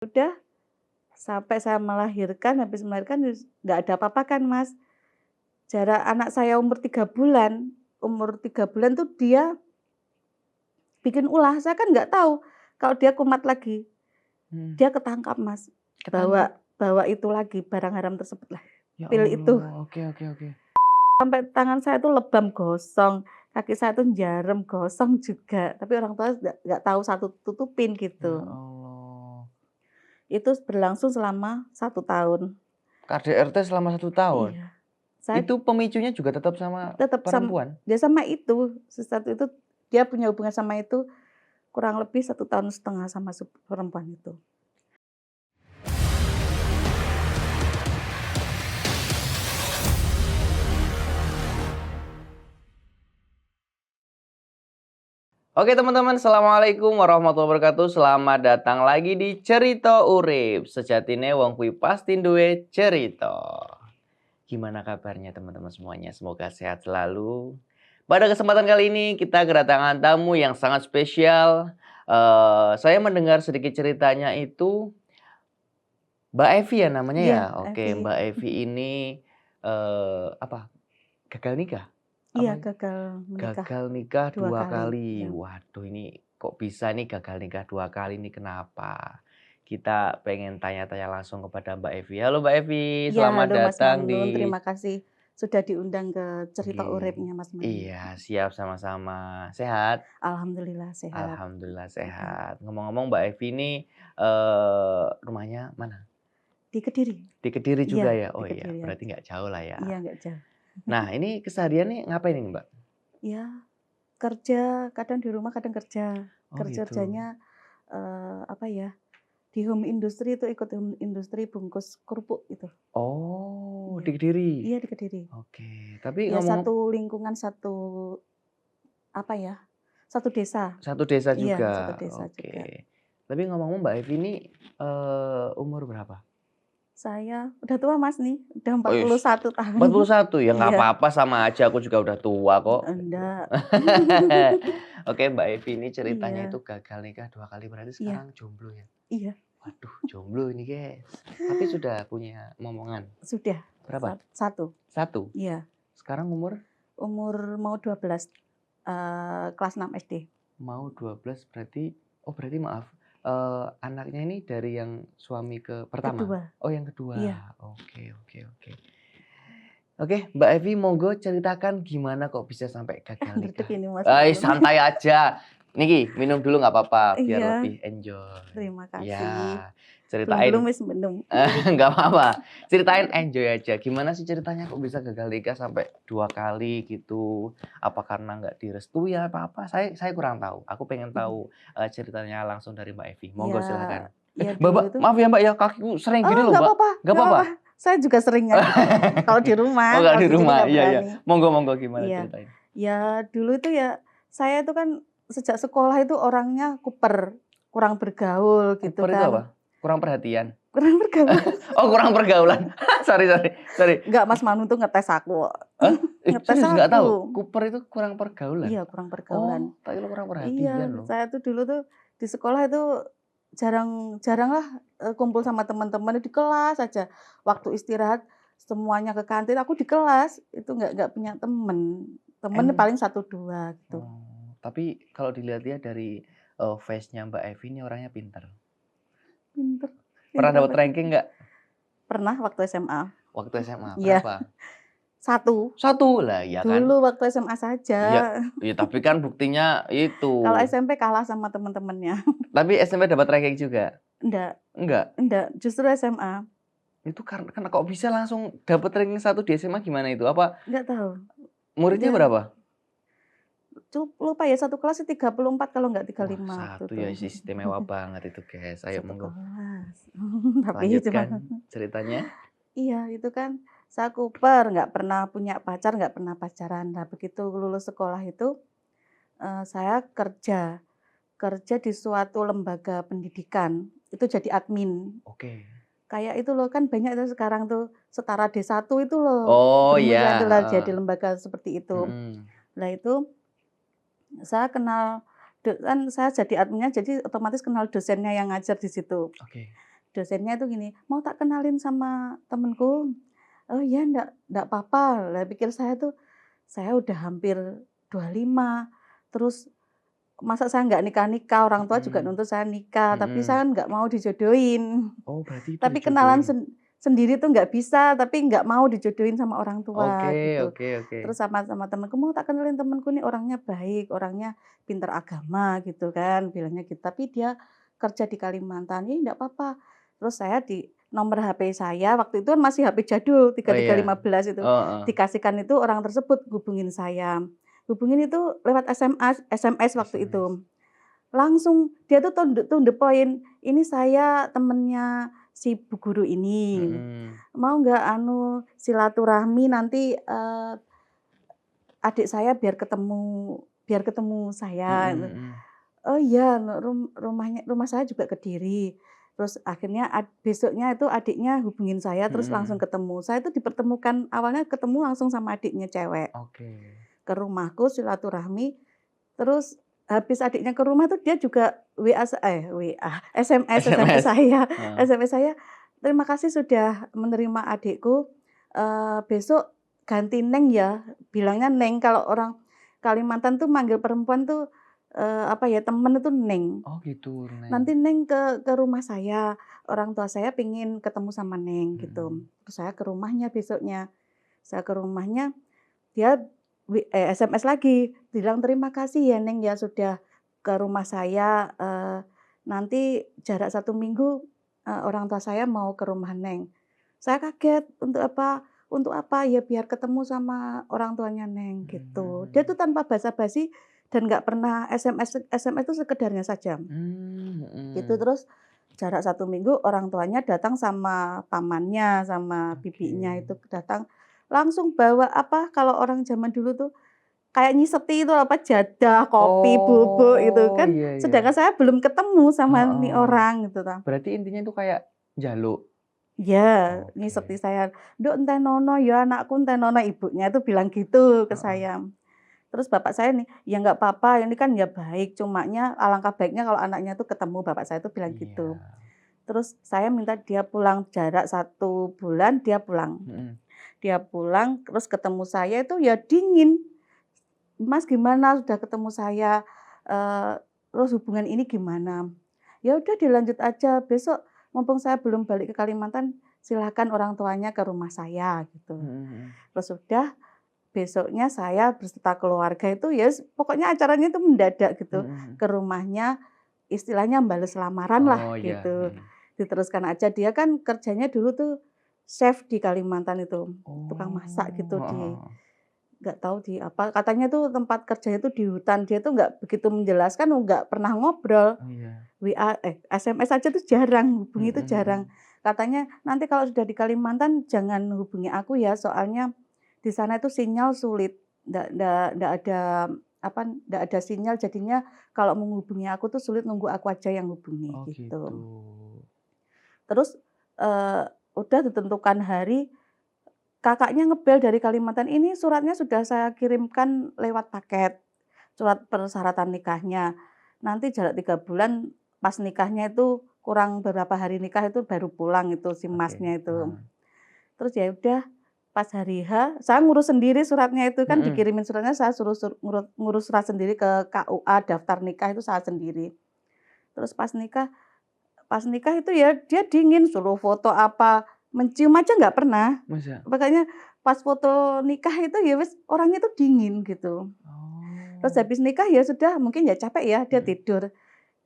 Udah sampai saya melahirkan, habis melahirkan nggak ada apa-apa kan, Mas. Jarak anak saya umur 3 bulan tuh dia bikin ulah, saya kan nggak tahu kalau dia kumat lagi. Hmm, Dia ketangkap, Mas, ketangkap? bawa bawa itu lagi, barang haram tersebut lah, Ya pil itu. Allah, oke oke oke. Sampai tangan saya tuh lebam gosong, kaki saya tuh jarem gosong juga, tapi orang tua nggak tahu, satu tutupin Ya gitu. Allah. Itu berlangsung selama 1 tahun. KDRT selama 1 tahun? Iya, saya Itu pemicunya juga tetap sama tetap perempuan? dia sama itu, sesuatu itu dia punya hubungan sama itu kurang lebih 1,5 tahun sama perempuan itu. Oke teman-teman, Assalamualaikum warahmatullahi wabarakatuh. Selamat datang lagi di Cerita Urip. Sejatine wong kuwi pasti duwe cerita. Gimana kabarnya teman-teman semuanya? Semoga sehat selalu. Pada kesempatan kali ini kita kedatangan tamu yang sangat spesial. Saya mendengar sedikit ceritanya itu Mbak Evi ya namanya Iya, ya? Oke, Evi. Mbak Evi ini, apa, gagal nikah? Iya, Apa gagal menikah gagal nikah 2 2 kali, kali? ya. Waduh ini kok bisa nih gagal nikah 2 kali ini kenapa? Kita pengen tanya-tanya langsung kepada Mbak Evi. Halo Mbak Evi, Iya, selamat halo Mas datang Mamnun, di terima kasih sudah diundang ke Cerita Oke. Uripnya Mas Mamnun. Iya, siap sama-sama. Sehat? Alhamdulillah sehat. Alhamdulillah Mhm. sehat. Ngomong-ngomong Mbak Evi ini, rumahnya mana? Di Kediri. Di Kediri Iya, juga ya? di Oh iya, Kediri berarti aja. nggak jauh lah ya. Iya, nggak jauh. Nah, ini kesehariannya ngapain ini, Mbak? Ya, kerja, kadang di rumah, kadang kerja. Oh gitu. Kerjanya, apa ya, di home industry itu, ikut home industry bungkus kerupuk itu. Oh, Iya. di Kediri? Iya, di Kediri. Oke, tapi Ya ngomong satu lingkungan, satu apa ya, satu desa. satu desa Iya, satu juga? desa juga. Oke. Tapi ngomong-ngomong Mbak Evi ini, umur berapa? Saya udah tua Mas nih, udah Wis, 41 tahun. 41? Ya nggak Iya, apa-apa, sama aja aku juga udah tua kok. enggak. Oke, Mbak Evi ini ceritanya itu Iya, gagal nikah 2 kali, berarti iya, sekarang jomblo ya? iya, Waduh, jomblo ini guys. Tapi sudah punya momongan? sudah. Berapa? 1, 1? iya. Sekarang umur? Umur mau 12, kelas 6 SD. Mau 12 berarti berarti maaf, anaknya ini dari yang suami ke pertama? Kedua, Oh yang kedua, iya. oke oke oke. Oke, Mbak Evi monggo ceritakan gimana kok bisa sampai gagal Gerdeg nikah? ini Mas Mamnun. Santai aja. Niki minum dulu nggak apa-apa biar Iya, lebih enjoy. terima kasih. Iya, Belum ceritain wis minum. nggak apa-apa, ceritain enjoy aja. Gimana sih ceritanya kok bisa gagal nikah sampai 2 kali gitu? Apa karena nggak direstui apa apa? Saya kurang tahu. Aku pengen Mhm. tahu, ceritanya langsung dari Mbak Evi. Monggo Ya, silakan. ya dulu Mbak, itu, maaf ya Mbak ya, kakiku sering oh gini loh nggak Mbak. apa-apa, Nggak nggak apa-apa? apa-apa. Saya juga sering kalau di Oh rumah, nggak kalau di di sini rumah, nggak iya iya. berani. Monggo monggo gimana Iya. ceritain? Ya dulu itu ya, saya itu kan sejak sekolah itu orangnya kuper, kurang bergaul gitu Kuper itu apa? kan. Kurang perhatian? Kurang bergaul. Oh kurang pergaulan. Sorry sorry sorry. Enggak, Mas Manu tuh ngetes aku. Hah? Ngetes Serius nggak tahu? aku. Cooper itu kurang pergaulan? Iya, kurang pergaulan. Oh, tak kira kurang perhatian Iya, loh. saya tuh dulu tuh di sekolah itu jarang lah, kumpul sama teman-teman di kelas aja. Waktu istirahat semuanya ke kantin, aku di kelas, itu nggak punya temen. Temen Em paling 1, 2 gitu. tapi kalau dilihat-lihat dari, face-nya Mbak Evi ini orangnya pinter. Pinter, Pernah pinter dapat apa tuh? ranking nggak Pernah waktu SMA. waktu SMA? Iya, Berapa? 1. 1? Lah iya kan? Dulu waktu SMA saja. Iya iya tapi kan buktinya itu. Kalau SMP kalah sama teman-temannya. Tapi SMP dapat ranking juga? Enggak, Enggak? enggak, justru SMA. Itu karena kok bisa langsung dapat ranking 1 di SMA gimana itu? Apa Enggak tahu. muridnya Ya, berapa? lupa ya, satu kelas sih 34 kalau nggak Wah 35 waktu 1 itu. ya istimewa banget itu guys. Ayo Satu monggo kelas. Tapi cuma lanjutkan ceritanya. iya, itu kan saya kuper, nggak pernah punya pacar, nggak pernah pacaran. Nah, begitu lulus sekolah itu, saya kerja. Kerja di suatu lembaga pendidikan, itu jadi admin. Oke. Kayak itu loh, kan banyak tuh sekarang tuh Setara D1 itu loh, Oh iya, bermunculan tuh lah jadi heeh. lembaga seperti itu. Mhm. Nah itu saya kenal kan saya jadi adminnya, jadi otomatis kenal dosennya yang ngajar di situ. Oke. dosennya itu gini, "Mau tak kenalin sama temenku?" "Oh iya, ndak apa-apa." Lah pikir saya tuh, saya udah hampir 25, terus masa saya nggak nikah-nikah, orang tua juga Mhm, nuntut saya nikah, tapi mhm. saya kan nggak mau dijodohin. Oh, berarti itu Tapi kenalan dijodohin? sendiri tuh nggak bisa, tapi nggak mau dijodohin sama orang tua Oke, gitu. oke, oke. Terus sama temenku, "Mau tak kenalin temenku nih, orangnya baik, orangnya pinter agama," gitu kan, bilangnya gitu. Tapi dia kerja di Kalimantan, "Ih, nggak apa-apa." Terus saya di nomor HP saya, waktu itu kan masih HP jadul Oh iya, 3315 itu, heeh, dikasihkan itu orang tersebut hubungin saya. Hubungin itu lewat SMS waktu SMS. itu. Langsung dia tuh to the point, "Ini saya temennya si bu guru ini, Mhm, mau nggak silaturahmi nanti, adik saya biar ketemu saya," mhm, gitu. mhm, "Oh iya, rumah saya juga Kediri." Terus akhirnya besoknya itu adiknya hubungin saya terus langsung mhm. ketemu. Saya itu dipertemukan awalnya ketemu langsung sama adiknya cewek, Oke. ke rumahku silaturahmi. Terus habis adiknya ke rumah tuh dia juga SMS SMS? saya Heeh. SMS saya, "Terima kasih sudah menerima adikku, besok ganti Neng ya," bilangnya Neng, kalau orang Kalimantan tuh manggil perempuan tuh, apa ya, temen itu Neng. Oh gitu, Neng. "Nanti Neng ke rumah saya, orang tua saya pengen ketemu sama Neng," gitu. Mhm. Terus saya ke rumahnya besoknya, saya ke rumahnya dia SMS lagi, bilang, "Terima kasih ya Neng ya sudah ke rumah saya, nanti jarak 1 minggu, orang tua saya mau ke rumah Neng." Saya kaget, "Untuk apa? Untuk apa?" "Ya biar ketemu sama orang tuanya Neng," gitu. Dia tuh Mhm. tanpa basa-basi dan nggak pernah SMS itu sekedarnya saja, gitu. Mhm. Terus jarak 1 minggu orang tuanya datang sama pamannya, sama Oke. bibinya itu datang, langsung bawa apa, kalau orang zaman dulu tuh kayak nyiseti itu apa, jadah, kopi, bubuk gitu Oh, kan, iya, iya. sedangkan saya belum ketemu sama nih Heeh. orang gitu toh. Berarti intinya itu kayak jaluk? Iya, nyiseti Oke. saya, "Nduk enте nono ya anakku, ente nono," ibunya itu bilang gitu ke Heeh. saya. Terus bapak saya nih, "Ya nggak apa-apa, ini kan ya baik, cumanya alangkah baiknya kalau anaknya tuh ketemu," bapak saya tuh bilang gitu. Iya. Terus saya minta dia pulang jarak 1 bulan, dia pulang. Mhm. Dia pulang terus ketemu saya itu ya dingin, "Mas gimana sudah ketemu saya, terus hubungan ini gimana?" "Ya udah dilanjut aja, besok mumpung saya belum balik ke Kalimantan, silahkan orang tuanya ke rumah saya," gitu. Mhm, mhm. Terus sudah besoknya saya beserta keluarga itu ya pokoknya acaranya itu mendadak gitu, Mhm, mhm. ke rumahnya istilahnya bales lamaran lah Oh, iya, gitu. mhm. Diteruskan aja, dia kan kerjanya dulu tuh chef di Kalimantan itu, tukang masak Oh, gitu heeh, di heeh. nggak tahu di apa, katanya tuh tempat kerjanya tuh di hutan, dia tuh nggak begitu menjelaskan, nggak pernah ngobrol, Oh, iya. SMS aja tuh jarang, hubungi Mhm, itu jarang. mhm. Katanya, "Nanti kalau sudah di Kalimantan jangan hubungi aku ya, soalnya di sana itu sinyal sulit, ndak ada apa, ndak ada sinyal, jadinya kalau menghubungi aku tuh sulit, nunggu aku aja yang hubungi," Oh gitu. gitu. Terus, eee, udah ditentukan hari, kakaknya ngebel dari Kalimantan, "Ini suratnya sudah saya kirimkan lewat paket, surat persyaratan nikahnya. Nanti jarak 3 bulan, pas nikahnya itu kurang beberapa hari nikah itu baru pulang itu si Oke, Masnya itu." heeh. Terus ya udah, pas hari H, saya ngurus sendiri suratnya itu, kan Mhm. dikirimin suratnya saya suruh ngurus surat sendiri ke KUA, daftar nikah itu saya sendiri. Terus pas nikah itu ya dia dingin, suruh foto apa, mencium aja nggak pernah. Masa? Makanya pas foto nikah itu ya wis orangnya tuh dingin gitu. Terus Oh. habis nikah ya sudah, mungkin ya capek ya, dia Mhm. tidur.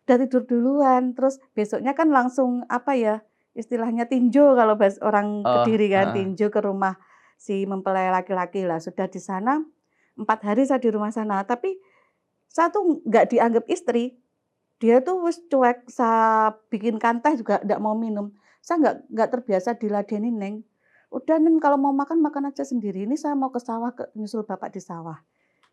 Udah tidur duluan, terus besoknya kan langsung apa ya, istilahnya tinju kalau orang Oh, Kediri kan, heeh. tinju ke rumah si mempelai laki-laki lah. Sudah di sana 4 hari saya di rumah sana, tapi saya tuh nggak dianggap istri. Dia tuh wis cuek, saya bikinkan teh juga ndak mau minum. Saya nggak terbiasa diladenin, "Neng, udah Neng kalau mau makan, makan aja sendiri, ini saya mau ke sawah nyusul bapak di sawah."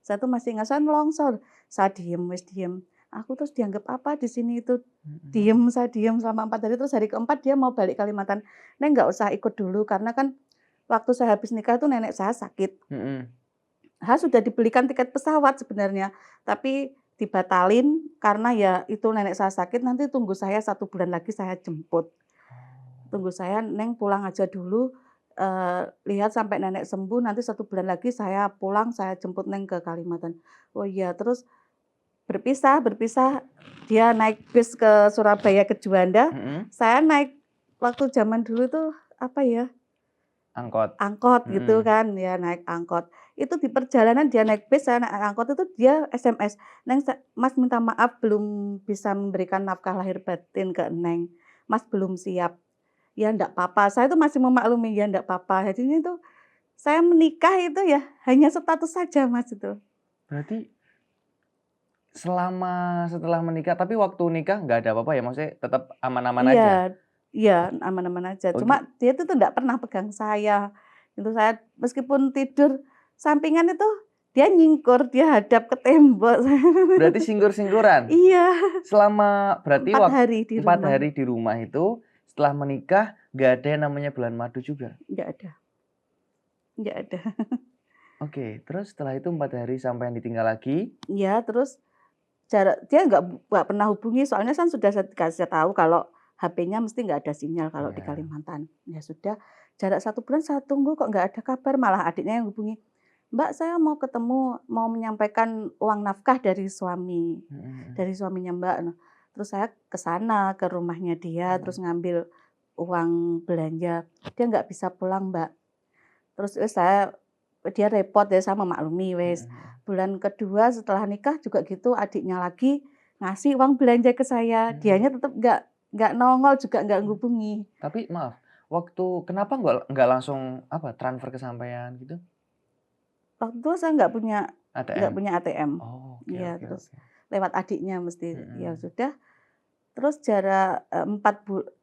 Saya tuh masih ingat, saya nelongsor, saya diem, wis diem. Aku terus dianggap apa di sini itu, Mhm. diem, saya diem selama 4 hari, terus hari keempat dia mau balik Kalimantan, "Neng nggak usah ikut dulu," karena kan waktu saya habis nikah itu nenek saya sakit. Mhm. Sudah dibelikan tiket pesawat sebenarnya, tapi dibatalin karena ya itu nenek saya sakit, nanti tunggu saya 1 bulan lagi saya jemput. tunggu saya, Neng pulang aja dulu, lihat sampai nenek sembuh, nanti 1 bulan lagi saya pulang, saya jemput Neng ke Kalimantan. Oh iya, terus berpisah, dia naik bis ke Surabaya ke Juanda, Mhm. saya naik waktu zaman dulu tuh, apa ya, Angkot. angkot gitu Mhm. kan, ya naik angkot. Itu di perjalanan dia naik bis, saya naik angkot itu dia SMS, "Neng, Mas minta maaf belum bisa memberikan nafkah lahir batin ke Neng, Mas belum siap." Ya ndak apa-apa, saya tuh masih memaklumi, ya ndak apa-apa. Jadinya itu saya menikah itu ya hanya status saja Mas itu. Berarti setelah menikah, tapi waktu nikah nggak ada apa-apa ya? Maksudnya tetap aman-aman aja? Iya, iya, aman-aman aja. Cuma Oke. dia itu tuh ndak pernah pegang saya. Itu saya meskipun tidur sampingan itu dia nyingkur, dia hadap ke tembok. Berarti singgur-singguran? Iya, Berarti 4 hari di 4 rumah, hari di rumah itu, setelah menikah nggak ada yang namanya bulan madu juga? nggak ada, nggak ada. Oke, terus setelah itu 4 hari sampai yang ditinggal lagi? Iya, terus dia nggak pernah hubungi, soalnya kan sudah saya kasih tahu kalau HP-nya mesti nggak ada sinyal kalau di Iya. Kalimantan. Ya sudah, jarak 1 bulan saya tunggu kok nggak ada kabar, malah adiknya yang hubungi, "Mbak, saya mau ketemu, mau menyampaikan uang nafkah Mhm mhm. dari suaminya Mbak." Nah, terus saya ke sana, ke rumahnya dia, terus Mhm. ngambil uang belanja. Dia nggak bisa pulang, Mbak. Terus dia repot ya, saya memaklumi Mhm wes. mhm. Bulan kedua setelah nikah juga gitu, adiknya lagi ngasih uang belanja ke saya, Mhm. dianya tetep nggak nongol juga nggak Mhm. ngubungi. Tapi maaf, kenapa nggak langsung transfer ke sampean gitu? Waktu itu saya nggak ATM? punya ATM. Oh, oke Iya, oke terus oke. lewat adiknya mesti. Ya Mhm. sudah, terus jarak, 4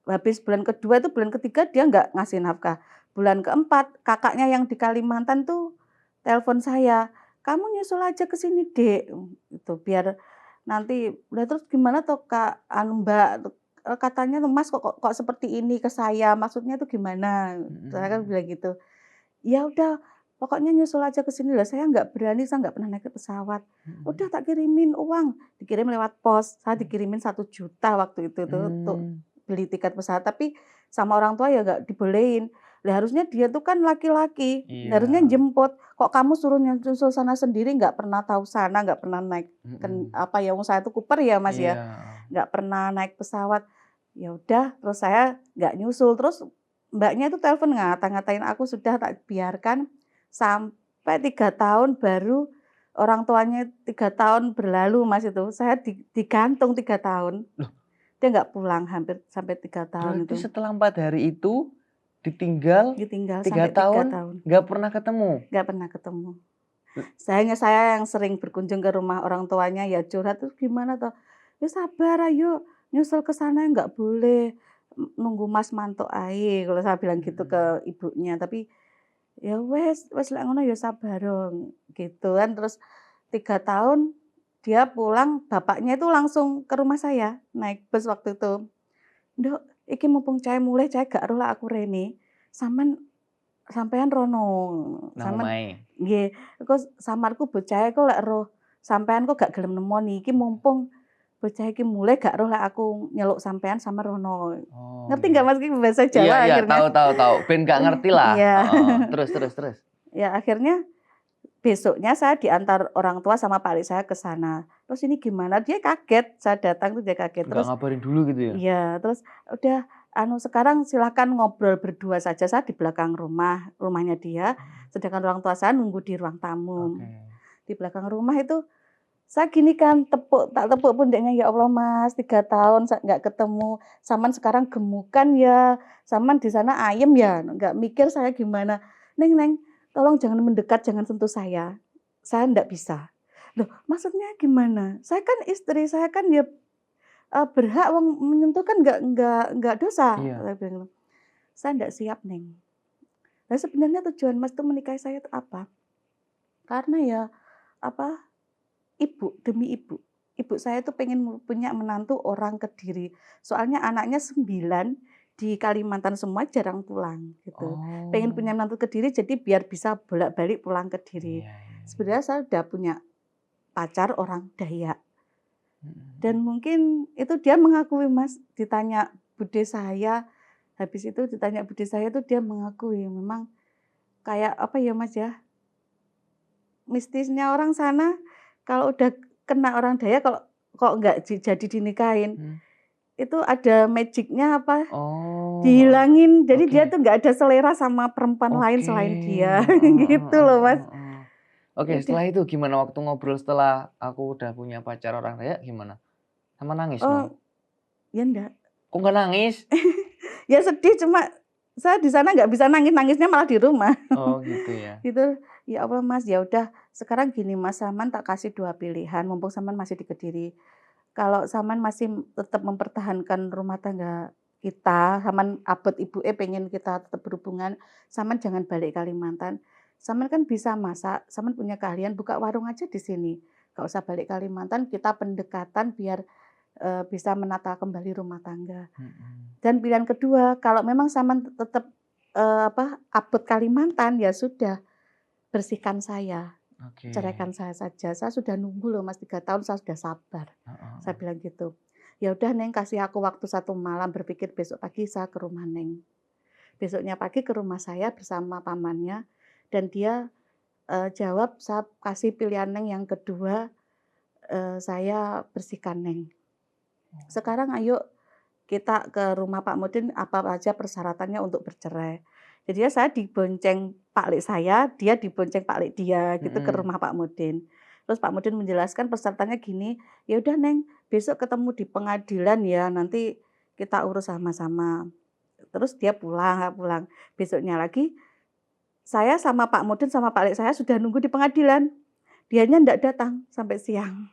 habis bulan kedua itu bulan ketiga dia nggak ngasih nafkah. Bulan keempat kakaknya yang di Kalimantan tuh telepon saya, "Kamu nyusul aja ke sini, Dek," gitu, "biar nanti." Lah terus gimana toh Kak, Mbak, katanya tuh, "Mas kok seperti ini ke saya, maksudnya tuh gimana?" Mhm Saya kan mhm. bilang gitu. "Ya udah, pokoknya nyusul aja ke sini." Lah saya nggak berani, saya nggak pernah naik ke pesawat. Mhm "Udah mhm. tak kirimin uang." Dikirim lewat pos, saya Mhm. dikirimin 1 juta waktu itu tuh untuk Mmm. beli tiket pesawat, tapi sama orang tua ya nggak dibolehin. Lah harusnya dia tuh kan laki-laki, harusnya Iya. jemput, kok kamu suruh nyusul sana sendiri, nggak pernah tahu sana, nggak pernah naik Mhm. apa ya, wong saya tuh Cooper ya Mas ya, Iya. nggak pernah naik pesawat. Ya udah, terus saya nggak nyusul, terus Mbaknya itu telepon ngata-ngatain aku, sudah tak biarkan sampai 3 tahun baru orang tuanya 3 tahun berlalu Mas itu, saya digantung 3 tahun. Loh, Dia nggak pulang hampir sampai 3 tahun berarti itu, setelah 4 hari itu ditinggal ditinggal 3 sampai 3 tahun tahun, nggak pernah ketemu? nggak pernah ketemu. L Saya yang sering berkunjung ke rumah orang tuanya ya curhat, "Terus gimana toh?" "Ya sabar ayo, nyusul ke sana nggak boleh, nunggu Mas mantuk ae," kalau saya bilang gitu Mhm. ke ibunya. Tapi ya wes lek ngono ya sabar dong, gitu kan. Terus 3 tahun dia pulang, bapaknya itu langsung ke rumah saya, naik bus waktu itu. "Nduk, iki mumpung cai mulih, cai gak roh lek aku rene, sampean sampean rono, Nang sampean omahe? nggih, engko samarku bocahe kok lek roh sampean kok gak gelem nemoni, iki Oke. mumpung bocah iki mulih gak roh lek aku nyeluk sampean sampean rono." Oh, Ngerti iya. nggak Mas, iki bahasa Iya Jawa iya, akhirnya? tahu tahu tahu, ben nggak ngerti lah, Iya. heeh. Terus terus terus? Ya akhirnya besoknya saya diantar orang tua sama pak adik saya ke sana. Terus ini gimana, dia kaget, saya datang tuh dia kaget. Nggak Terus ngabarin dulu gitu ya? iya, terus udah sekarang silakan ngobrol berdua saja, saya di belakang rumahnya dia, Mhm. sedangkan orang tua saya nunggu di ruang tamu. Oke. Di belakang rumah itu saya gini kan, tak tepuk pundaknya, "Ya Allah Mas, 3 tahun nggak ketemu, sampean sekarang gemukan ya, sampean di sana ayem ya?" Nggak mikir saya gimana, "Neng Neng, tolong jangan mendekat, jangan sentuh saya ndak bisa." "Loh maksudnya gimana? Saya kan istri, saya kan ya, berhak wong menyentuh kan nggak dosa," Iya. saya bilang gitu. "Saya ndak siap Neng." Lah sebenarnya tujuan Mas tuh menikahi saya itu apa? Karena ya, apa, ibu, demi ibu. Ibu saya tuh pengen punya menantu orang Kediri. Soalnya anaknya 9 di Kalimantan semua jarang pulang gitu. Pengen punya Oh. menantu Kediri jadi biar bisa bolak-balik pulang ke Kediri. Iya iya iya. Sebenarnya saya udah punya pacar orang Dayak Mhm mhm. dan mungkin itu dia mengakui Mas, ditanya bude saya, Habis itu ditanya budi saya tuh dia mengakui memang kayak apa ya Mas ya, mistisnya orang sana kalau udah kena orang Dayak kalau kok nggak jadi dinikahin, Hmm. itu ada magic-nya apa, Oh, dihilangin. Jadi dia oke. tuh nggak ada selera sama perempuan lain Oke. selain dia, Heeh, gitu heeh, loh Mas. heeh, heeh. Oke, Ya udah, setelah itu gimana waktu ngobrol setelah aku udah punya pacar orang Dayak gimana? Sama nangis dong? oh ya enggak. Kok nggak nangis? Ya sedih cuma saya di sana nggak bisa nangis, nangisnya malah di rumah. Oh gitu ya. Gitu, "Ya Allah Mas, ya udah sekarang gini Mas, sampean tak kasih 2 pilihan mumpung sampean masih di Kediri. Kalau sampean masih tetap mempertahankan rumah tangga kita, sampean abot ibuke pengen kita tetap berhubungan, sampean jangan balik Kalimantan. Sampean kan bisa masak, sampean punya keahlian, buka warung aja di sini. Nggak usah balik Kalimantan, kita pendekatan biar, bisa menata kembali rumah tangga." Mhm. Dan pilihan kedua, kalau memang sampean tetap, abot Kalimantan, ya sudah bersihkan saya, Oke. ceraikan saya saja. Saya sudah nunggu loh Mas 3 tahun, saya sudah sabar. Heeh, Saya heeh. bilang gitu. "Ya udah Neng, kasih aku waktu 1 malam berpikir, besok pagi saya ke rumah Neng." Besoknya pagi ke rumah saya bersama pamannya dan dia, jawab, saya kasih pilihan Neng yang kedua, saya bersihkan Neng. "Sekarang ayo kita ke rumah Pak Mudin, apa aja persyaratannya untuk bercerai." Jadi ya saya dibonceng Pak Lek saya, dia dibonceng Pak Lek dia, gitu ke Mhm. rumah Pak Mudin. Terus Pak Mudin menjelaskan persyaratannya gini, "Ya udah Neng, besok ketemu di pengadilan ya, nanti kita urus sama-sama." Terus dia pulang. Besoknya lagi, saya sama Pak Mudin sama Pak Lek saya sudah nunggu di pengadilan. Dianya ndak datang sampai siang.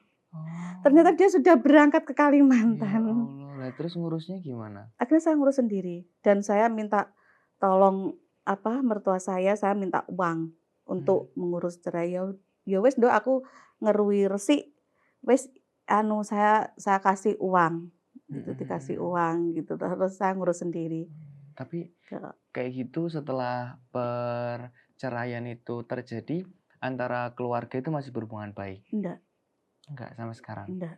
Ternyata Oh, dia sudah berangkat ke ya Kalimantan. Allah. Lah terus ngurusnya gimana? Akhirnya saya ngurus sendiri dan saya minta tolong, mertua saya minta uang Hmm. untuk mengurus cerai. Ya wis Nduk, aku ngeruwi resik, wis saya kasih uang, Mhm, gitu, mhm, dikasih mhm. uang gitu, terus saya ngurus sendiri. Tapi Kak, kayak gitu setelah perceraian itu terjadi, antara keluarga itu masih berhubungan baik? enggak Enggak sampai sekarang? enggak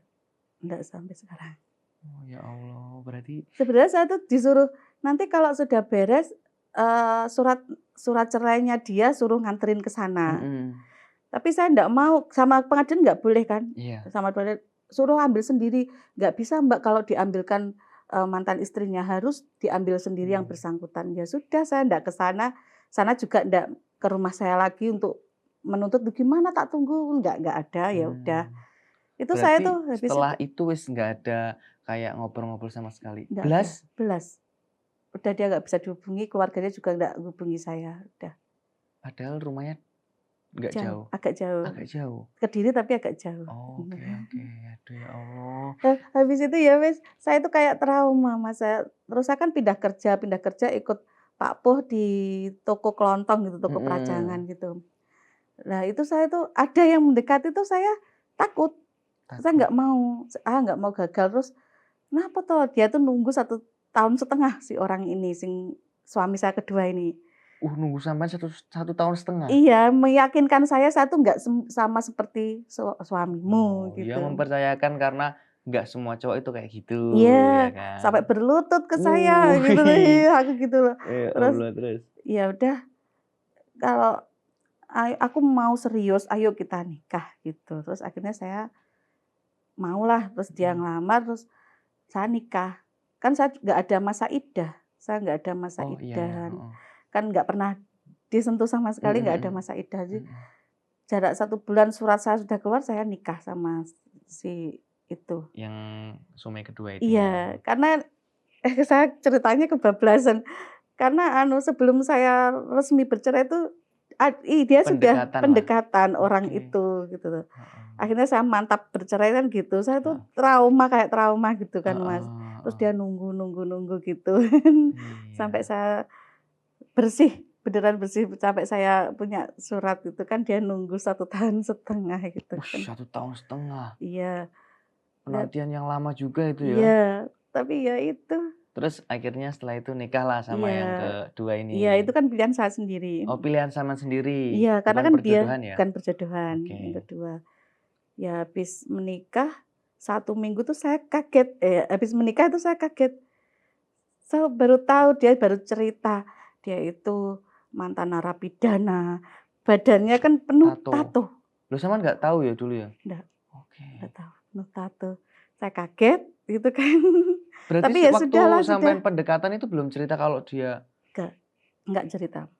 enggak sampai sekarang. Oh ya Allah, berarti Sebenarnya saya tuh disuruh, nanti kalau sudah beres, surat surat cerainya dia suruh nganterin ke sana. mhm, Tapi saya ndak mau, sama pengadilan nggak boleh kan, iya, sama pengadilan suruh ambil sendiri, nggak bisa Mbak kalau diambilkan, mantan istrinya, harus diambil sendiri yang mmm, bersangkutan. Ya sudah saya ndak ke sana, sana juga ndak ke rumah saya lagi untuk menuntut, "Gimana tak tunggu?" Nggak ada, ya udah. mmm. Itu saya Berarti tuh habis setelah itu itu wis nggak ada kayak ngobrol-ngobrol sama sekali? nggak ada, Blas? belas. Udah dia nggak bisa dihubungi, keluarganya juga nggak hubungi saya, udah. Padahal rumahnya nggak Jauh, jauh? agak jauh. Agak jauh? Kediri tapi agak jauh. Oke, oke. Aduh ya Allah. Habis itu ya wis, saya itu kayak trauma Mas, terus saya kan pindah kerja ikut Pak Puh di toko kelontong gitu, toko perajangan Mhm, gitu. Nah itu saya tuh ada yang mendekati tuh saya takut, saya takut. nggak mau gagal, terus kenapa toh dia tuh nunggu 1,5 tahun si orang ini, suami saya kedua ini. Nunggu sampai satu tahun setengah? Iya, meyakinkan saya tuh nggak sama seperti suamimu Oh, dia gitu. mempercayakan karena nggak semua cowok itu kayak gitu, Iya, ya kan? sampai berlutut ke saya gitu loh, Wih, iya aku gitu loh. ya Terus, Allah, terus? ya udah kalau aku mau serius, ayo kita nikah gitu. Terus akhirnya saya maulah, terus dia Mhm. ngelamar, terus saya nikah. Kan saya nggak ada masa iddah, saya nggak ada masa Oh, iya ya, iddah, heeh. kan nggak pernah disentuh sama sekali, Mhm, nggak ada mhm, masa iddah. Jadi mhm. jarak 1 bulan surat saya sudah keluar, saya nikah sama si itu. Yang suami kedua itu Iya, ya? karena saya ceritanya kebablasan. Karena sebelum saya resmi bercerai itu, dia sudah Pendekatan lah? pendekatan orang Oke. itu, gitu loh. Heeh, Akhirnya saya mantap bercerai kan gitu, saya tuh heeh. kayak trauma gitu kan, Heeh, Mas. Terus heeh. dia nunggu gitu, sampai Iya. saya bersih, beneran bersih, sampai saya punya surat itu kan dia nunggu 1,5 tahun gitu kan. 1,5 tahun. Iya, dan Penantian yang lama juga itu ya? iya, tapi ya itu, Terus akhirnya setelah itu nikahlah sama iya, yang kedua ini? iya itu kan pilihan saya sendiri. Oh, pilihan Saman sendiri, Iya, karena bukan kan dia perjodohan ya? bukan perjodohan, yang Oke. kedua. Ya habis menikah, 1 minggu tuh saya kaget, habis menikah itu saya kaget. Saya baru tahu, dia baru cerita, dia itu mantan narapidana, badannya kan penuh Tato. tato. Loh sampean nggak tahu ya dulu ya? Nggak Oke. tahu, penuh tato. Saya kaget gitu kan. Berarti Tapi ya waktu sudahlah, sampean sudah. pendekatan itu belum cerita kalau dia Nggak cerita.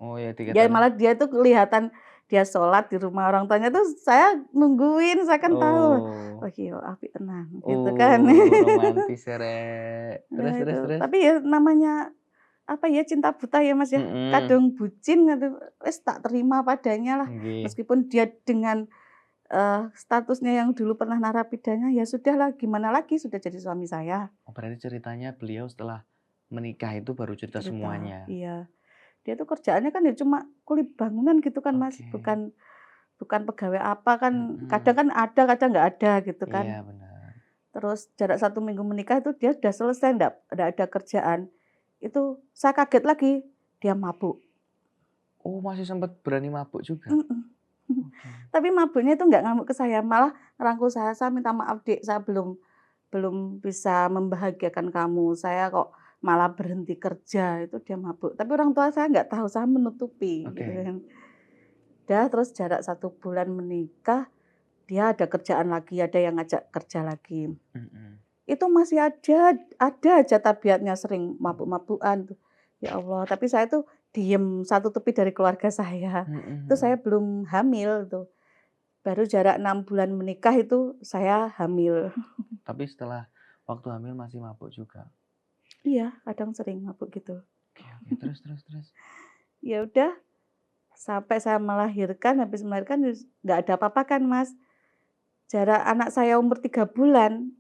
oh ya Ya dikatanya. malah dia tuh kelihatan dia sholat di rumah orang tuanya tuh saya nungguin, saya kan tahu. Oh. Oh iya, apik tenang gitu kan. Romantis ya, Rek. Nah itu, Terus? tapi ya namanya apa ya, cinta buta ya Mas ya. Mhm. Kadang bucin gitu, wis tak terima padanya lah. Nggih. Meskipun dia dengan statusnya yang dulu pernah narapidana, ya sudahlah, gimana lagi, sudah jadi suami saya. Oh, berarti ceritanya beliau setelah menikah itu baru cerita Cerita, semuanya. iya. Dia tuh kerjaannya kan ya cuma kuli bangunan gitu kan Mas, Oke. bukan pegawai apa kan, kadang Mhm. kan ada, kadang nggak ada gitu kan. Iya benar. Terus jarak 1 minggu menikah itu dia sudah selesai, nggak ada kerjaan. Itu saya kaget lagi, dia mabuk. Oh, masih sempat berani mabuk juga? Mhm. Oke. Tapi mabuknya itu nggak ngamuk ke saya, malah ngerangkul saya minta maaf Dek, saya belum bisa membahagiakan kamu, saya kok malah berhenti kerja, itu dia mabuk. Tapi orang tua saya nggak tahu, saya menutupi gitu Oke. kan. Udah terus jarak 1 bulan menikah, dia ada kerjaan lagi, ada yang ngajak kerja lagi. Mhm. Itu masih ada aja tabiatnya sering mabuk-mabukan tuh. Ya Allah, tapi saya tuh diem, saya tutupi dari keluarga saya. Itu saya Mhm. belum hamil tuh. Baru jarak 6 bulan menikah itu saya hamil. Tapi setelah waktu hamil masih mabuk juga? Iya, kadang sering mabuk gitu. Oke. Terus? Ya udah, sampai saya melahirkan, habis melahirkan nggak ada apa-apa kan Mas. Jarak anak saya umur 3 bulan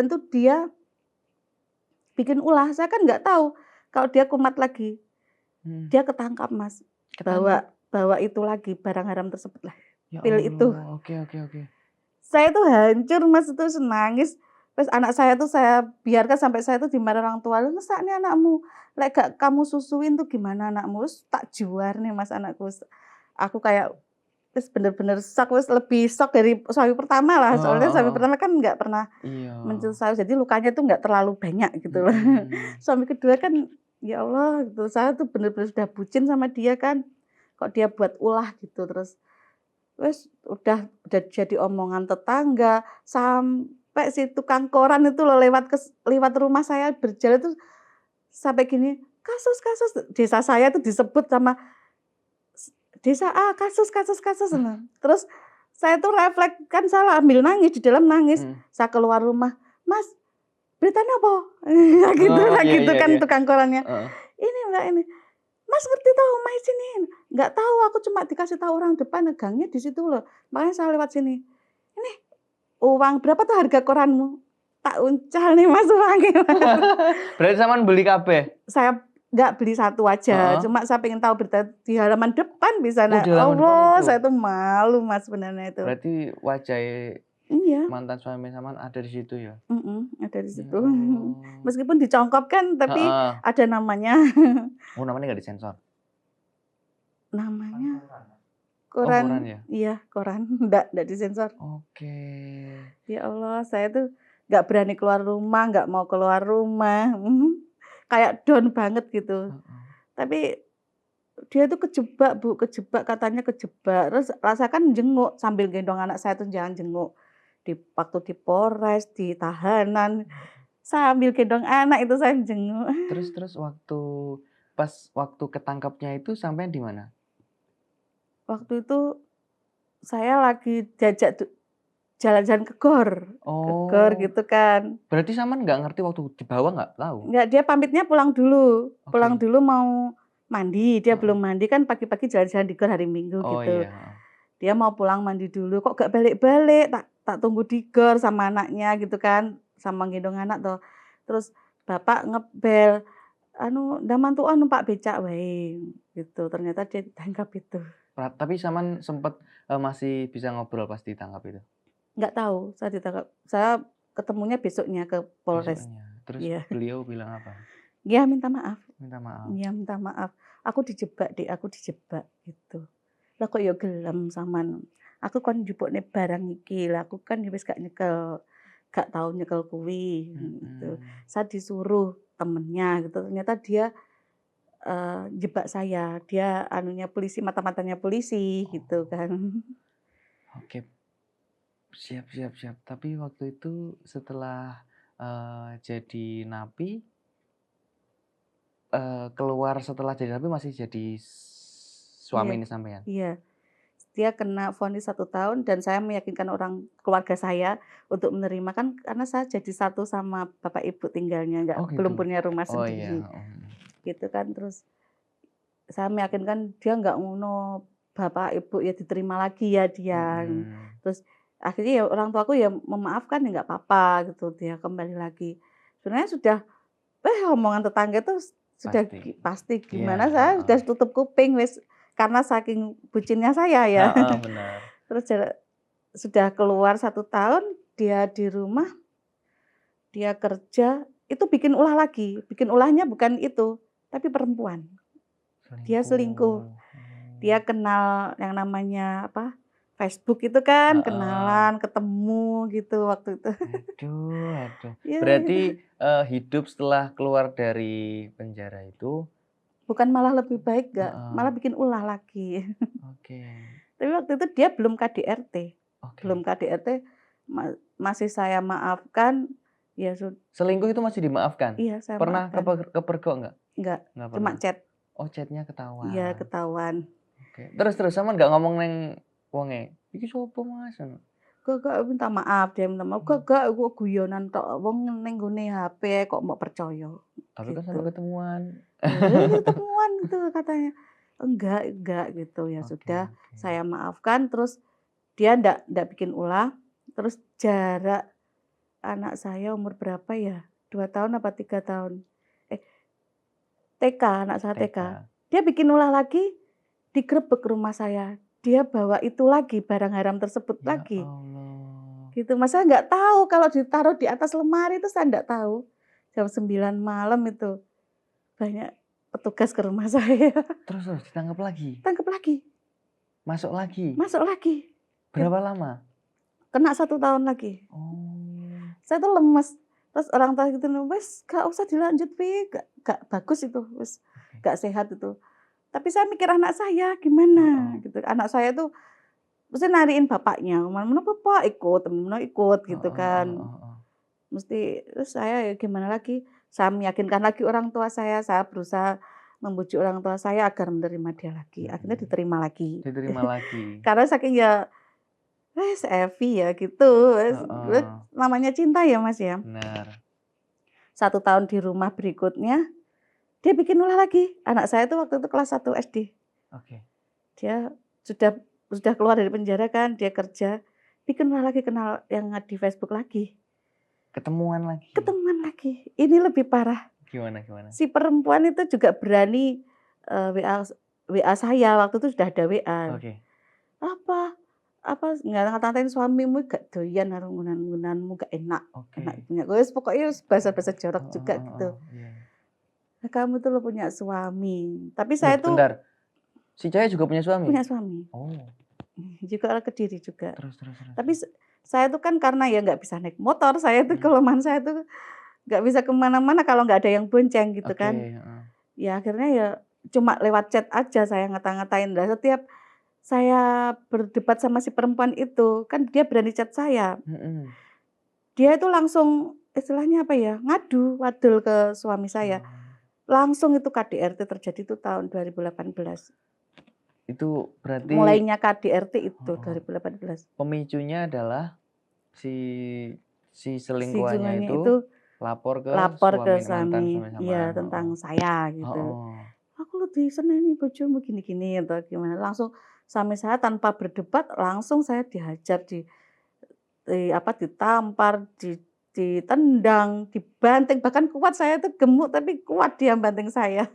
tuh dia bikin ulah, saya kan nggak tahu kalau dia kumat lagi. Hmm. Dia ketangkap Mas, Ketangkap? bawa itu lagi, barang haram tersebut lah, Ya pil itu. Allah. Oke. Saya tuh hancur Mas, itu nangis. Terus anak saya tuh saya biarkan sampai saya tuh dimarahi orang tua, "Lha masa nih anakmu, lek gak kamu susuin tuh gimana anakmu?" Wis tak juar nih Mas anakku. Aku kayak wis bener-bener syok, wis lebih syok dari suami pertama lah, soalnya suami Heeh. pertama kan nggak pernah Iya. mencium saya, jadi lukanya tuh nggak terlalu banyak gitu loh. Mhm. Suami kedua kan, ya Allah gitu, saya tuh bener-bener sudah bucin sama dia kan, kok dia buat ulah gitu. Terus wes udah jadi omongan tetangga, sampai si tukang koran itu loh lewat rumah saya berjalan tuh sampai gini, "Kasus, desa saya tuh disebut sama desa A, kasus, nah. Terus saya tuh refleks, kan saya ambil nangis, di dalam nangis. Mhm. Saya keluar rumah, "Mas, beritanya apa?" Oh, Gitu kan iya. tukang korannya. Heeh. "Ini Mbak, ini." "Mas ngerti toh omah sini?" "Nggak tahu, aku cuma dikasih tahu orang depan, gangnya di situ loh. Makanya saya lewat sini." "Ini uang berapa tuh harga koranmu?" Tak uncal nih Mas uangnya. Berarti sampean beli kabeh? Saya nggak beli satu aja, Heeh. cuma saya pengen tahu berita di halaman depan bisa Oh, di halaman depan Allah, itu? saya tuh malu Mas sebenarnya itu. Berarti wajah Iya, mantan suami sampean ada di situ ya? ada di Ya situ. Allah. Meskipun dicongkokkan, tapi Heeh. ada namanya. Oh, namanya nggak disensor? Namanya Oh, koran koran, ya? iya koran, nggak disensor. Oke. Ya Allah, saya tuh nggak berani keluar rumah, nggak mau keluar rumah, kayak down banget gitu. Heeh. Tapi dia tuh kejebak Bu, kejebak, katanya kejebak. Terus rasakan jenguk, sambil gendong anak saya tuh jangan jenguk. Waktu di Polres, di tahanan, sambil gendong anak itu saya jenguk. Terus waktu ketangkapnya itu sampean di mana? Waktu itu saya lagi diajak jalan-jalan ke gor Oh, gitu kan. berarti sampean nggak ngerti waktu dibawa nggak tahu? Enggak, dia pamitnya pulang Oke. dulu mau mandi, dia Heeh. belum mandi kan pagi-pagi jalan-jalan di gor hari Minggu Oh gitu. iya, heeh. Dia mau pulang mandi dulu, kok gak balik-balik, tak tunggu di gor sama anaknya gitu kan, sama gendong anak toh. Terus bapak ngebel, anu, "Ndah mantukan numpak becak wae," gitu. Ternyata dia ditangkap itu. Tapi sampean sempet, masih bisa ngobrol pas ditangkap itu? Nggak tahu saya ditangkap. Saya ketemunya besoknya ke Polres. Besoknya. Terus Iya. beliau bilang apa? Iya minta maaf. Minta maaf? Iya minta maaf. "Aku dijebak Dek, aku dijebak," gitu. "Lah kok ya gelem sampean, aku kon njupukne barang iki, lah aku kan ya wis gak nyekel." gak tahu nyekel kuwi gitu. Mhm. Saya disuruh temennya gitu, ternyata dia, jebak saya, dia anunya polisi, mata-matanya polisi gitu Oh, kan. oke. Siap siap siap. Tapi waktu itu setelah, jadi napi, keluar setelah jadi napi masih jadi Iya suami ini sampean? iya. Dia kena vonis 1 tahun dan saya meyakinkan orang keluarga saya untuk menerima, kan karena saya jadi satu sama bapak ibu tinggalnya, Oh gitu? belum punya rumah Oh iya, sendiri, heeh heeh. gitu kan. Terus saya meyakinkan dia nggak ngono, bapak ibu ya diterima lagi ya dia. Mhm. Terus akhirnya ya orang tuaku ya memaafkan, ya nggak apa-apa gitu, dia kembali lagi. Sebenarnya sudah omongan tetangga itu sudah Pasti. pasti Iya, gimana, saya heeh. sudah tutup kuping wis, karena saking bucinnya saya ya. Heeh, bener. Terus sudah keluar 1 tahun, dia di rumah, dia kerja, itu bikin ulah lagi, bikin ulahnya bukan itu, tapi perempuan. Dia selingkuh, Selingkuh. dia Oh. kenal yang namanya apa, Facebook itu kan, Heeh. kenalan, ketemu gitu waktu itu. Aduh aduh. Ya gitu. Berarti, hidup setelah keluar dari penjara itu Bukan malah lebih baik nggak, heeh, malah bikin ulah lagi. oke Tapi waktu itu dia belum KDRT, belum oke. KDRT, masih saya maafkan, ya Selingkuh itu masih dimaafkan? iya saya Pernah maafkan. kepergok nggak? Enggak, Nggak cuma pernah? chat. Oh chat-nya Iya ketahuan. ketahuan. Oke. Terus sampean nggak ngomong neng wonge, "Iki sapa Mas?" Ngono? Gak minta maaf, dia minta maaf, Mmm, gak aku guyonan tok, wong ning nggone HP kok mbok percaya, tapi kan gitu. sampai ketemuan. Ketemuan gitu katanya. Enggak gitu, ya Oke sudah oke. saya maafkan, terus dia ndak bikin ulah, terus jarak anak saya umur berapa ya, 2 tahun apa 3 tahun, eh TK, anak saya TK. TK. Dia bikin ulah lagi, digrebek rumah saya, dia bawa itu lagi, barang haram tersebut Ya lagi. Allah. Gitu, Mas, saya nggak tahu kalau ditaruh di atas lemari itu saya nggak tahu. Jam 9 malam itu, banyak petugas ke rumah saya, Terus ditangkap lagi? tangkep lagi, Masuk lagi? masuk lagi, Berapa lama? kena 1 tahun lagi. Oh, Saya tuh lemes, terus orang tua gitu, "Wes gak usah dilanjut Pi, gak bagus itu, wes oke. gak sehat itu." Tapi saya mikir anak saya gimana Heeh. gitu, anak saya tuh mesti nyariin bapaknya, "Mana Papa?" Ikut, temen-temen ikut Heeh gitu heeh kan. heeh heeh. Mesti terus saya ya gimana lagi, saya meyakinkan lagi orang tua saya berusaha membujuk orang tua saya agar menerima dia lagi, akhirnya Mhm. diterima lagi. Diterima lagi? Karena saking ya, Evi ya gitu, Heeh, namanya cinta ya Mas ya. bener. 1 tahun di rumah berikutnya, dia bikin ulah lagi, anak saya tuh waktu itu kelas 1 SD. Oke. Dia sudah sudah keluar dari penjara kan, dia kerja, bikin ulah lagi, kenal yang di Facebook lagi, Ketemuan lagi? ketemuan lagi. Ini lebih parah. Gimana gimana? Si perempuan itu juga berani, WA saya, waktu itu sudah ada WA. Oke. "Apa ngata-ngatain suamimu gak doyan karo nggunan-nggunanmu, gak enak enak Oke. punya," wis pokoknya basa-basa jorok Heeh juga heeh gitu. heeh, iya. "Nah, kamu tuh lo punya suami." Tapi Loh, saya tuh bentar, si cewek juga punya suami? punya suami, Oh, juga orang Kediri juga. terus? Tapi saya tuh kan karena ya nggak bisa naik motor, saya tuh Mhm. kelemahan saya tuh nggak bisa ke mana-mana kalau nggak ada yang bonceng gitu Oke, kan. heeh. Ya akhirnya ya cuma lewat chat aja saya ngata-ngatain. Lah setiap saya berdebat sama si perempuan itu, kan dia berani chat saya. Mhm. Dia itu langsung istilahnya apa ya, ngadu, wadul ke suami saya. Oh, Langsung itu KDRT terjadi itu tahun 2018. itu berarti Mulainya KDRT itu heeh, 2018. pemicunya adalah si si selingkuhannya Singgungannya itu itu lapor ke lapor ke mantan suami, suami iya sampean, heeh. tentang saya gitu. Heeh. "Aku lu diseneni bojomu gini-gini," atau gimana, langsung suami saya tanpa berdebat langsung saya dihajar, ditampar, ditendang, dibanting, bahkan kuat saya tuh gemuk tapi kuat dia banting saya,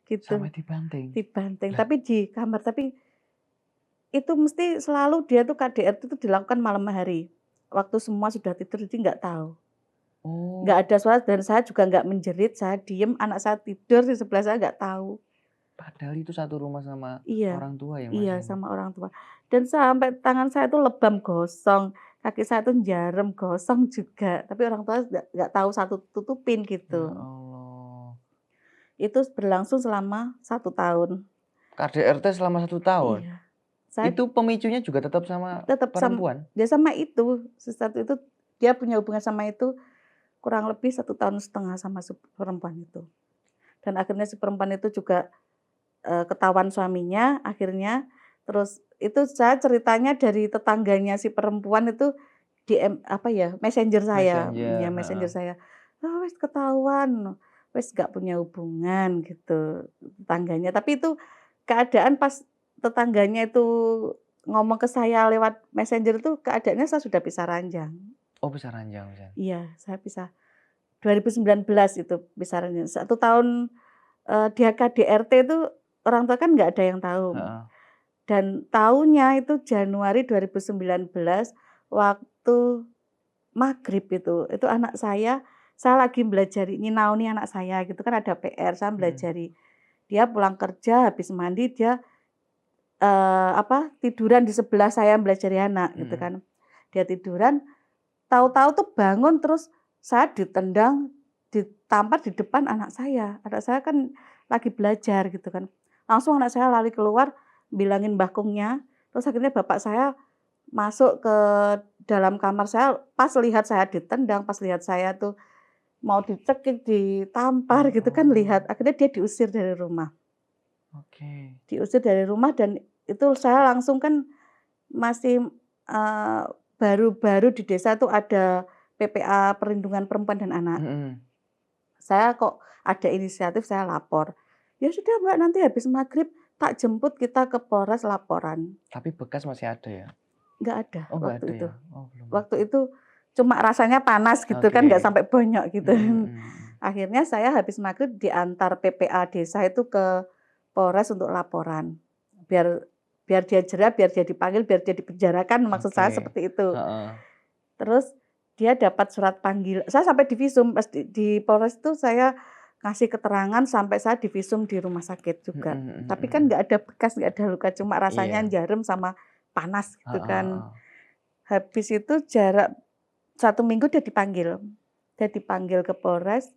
gitu. Sampai dibanting? Dibanting, Lah, tapi di kamar, tapi itu mesti selalu dia tuh KDRT itu dilakukan malam hari, waktu semua sudah tidur jadi nggak tahu. Nggak oh, ada suara dan saya juga nggak menjerit, saya diem, anak saya tidur di sebelah saya nggak tahu. padahal itu satu rumah sama Iya orang tua ya, Mas, iya, ini? sama orang tua. Dan sampai tangan saya tuh lebam gosong, kaki saya tuh jarum, gosong juga, tapi orang tua nggak tahu satu tutupin Ya gitu. Allah. Itu berlangsung selama 1 tahun. KDRT selama 1 tahun? Iya, saya Itu pemicunya juga tetap sama tetap perempuan? dia sama itu, si satu itu, dia punya hubungan sama itu kurang lebih 1,5 tahun sama perempuan itu. Dan akhirnya si perempuan itu juga, ketahuan suaminya akhirnya, terus itu saya ceritanya dari tetangganya si perempuan itu DM apa ya, messenger saya, Messenger, ya heeh. messenger saya, "Ah, wis ketahuan, wis gak punya hubungan," gitu, tetangganya. Tapi itu keadaan pas tetangganya itu ngomong ke saya lewat messenger itu keadaannya saya sudah pisah ranjang. Oh, bisa ranjang, Sen? Iya, saya pisah 2019 itu pisah ranjang. 1 tahun, dia KDRT itu orang tua kan nggak ada yang tahu. Heeh. Dan tahunya itu Januari 2019 waktu maghrib itu anak saya lagi belajari nyinaoni anak saya gitu kan ada PR, saya belajari. Dia pulang kerja habis mandi dia, tiduran di sebelah saya belajari anak gitu kan. Dia tiduran, tahu-tahu tuh bangun terus saya ditendang, ditampar di depan anak saya. Anak saya kan lagi belajar gitu kan. Langsung anak saya lari keluar bilangin mbakungnya, terus akhirnya bapak saya masuk ke dalam kamar saya, pas lihat saya ditendang, pas lihat saya tuh mau dicekik, ditampar gitu kan lihat, Oh, akhirnya dia diusir dari rumah. oke. Diusir dari rumah dan itu saya langsung kan masih, eee, baru-baru di desa tuh ada PPA Perlindungan Perempuan dan Anak. Mhm. Saya kok ada inisiatif saya lapor. Ya sudah Mbak, nanti habis maghrib tak jemput kita ke Polres laporan. Tapi bekas masih ada ya? Nggak ada Oh, nggak waktu ada itu. ya? Oh, belum Waktu ada. itu cuma rasanya panas gitu kan, nggak Oke. sampai bonyok gitu. Mhm mhm mhm. Akhirnya saya habis maghrib diantar PPA desa itu ke Polres untuk laporan. Biar biar dia jera, biar dia dipanggil, biar dia dipenjarakan, maksud saya Oke. seperti itu. Heeh. Terus dia dapat surat panggil saya sampai divisum pas di Polres itu saya ngasih keterangan sampai saya divisum di rumah sakit Mhm juga. mhm Tapi kan mhm. nggak ada bekas, nggak ada luka, cuma rasanya Iya. jarum sama panas gitu Heeh kan. heeh. Habis itu jarak 1 minggu dia dipanggil. Dia dipanggil ke Polres,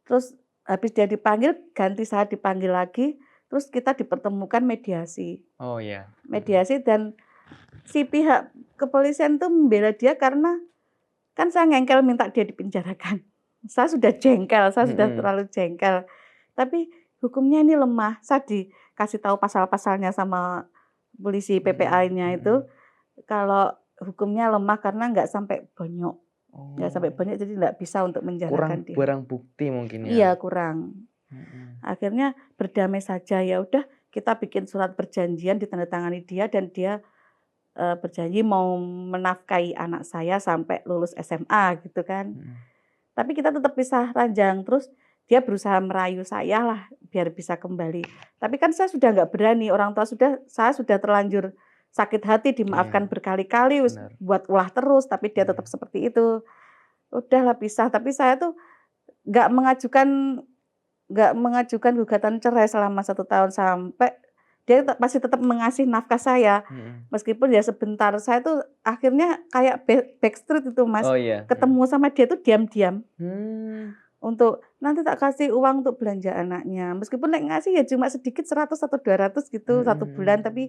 terus habis dia dipanggil, ganti saya dipanggil lagi, terus kita dipertemukan mediasi. Oh, iya. Mhm. Mediasi dan si pihak kepolisian tuh membela dia karena kan saya ngengkel minta dia dipenjarakan. Saya sudah jengkel, saya sudah Mhm. terlalu jengkel. Tapi hukumnya ini lemah. Saya dikasih tahu pasal-pasalnya sama polisi Mhm PPA-nya itu, mhm. kalau hukumnya lemah karena nggak sampai bonyok. Nggak sampai Oh, bonyok jadi nggak bisa untuk kurang menjarakan dia. barang bukti mungkin ya? Iya kurang. Mhm. Akhirnya berdamai saja, ya udah kita bikin surat perjanjian ditandatangani dia dan dia, berjanji mau menafkahi anak saya sampai lulus SMA gitu kan. Mhm. Tapi kita tetap pisah ranjang, terus dia berusaha merayu saya lah biar bisa kembali. Tapi kan saya sudah nggak berani, orang tua saya sudah terlanjur sakit hati, dimaafkan Iya, berkali-kali, wis bener. buat ulah terus, tapi dia tetap Iya. seperti itu. Udahlah pisah, tapi saya tuh nggak mengajukan nggak mengajukan gugatan cerai selama 1 tahun, sampai dia masih tetap mengasih nafkah saya. Mhm. Meskipun ya sebentar, saya tuh akhirnya kayak backstreet itu Mas, Oh, iya. Mhm. ketemu sama dia tuh diam-diam. Mmm. Untuk, "Nanti tak kasih uang untuk belanja anaknya." Meskipun nek ngasih ya cuma sedikit 100 atau 200 gitu Mhm 1 bulan, mhm. tapi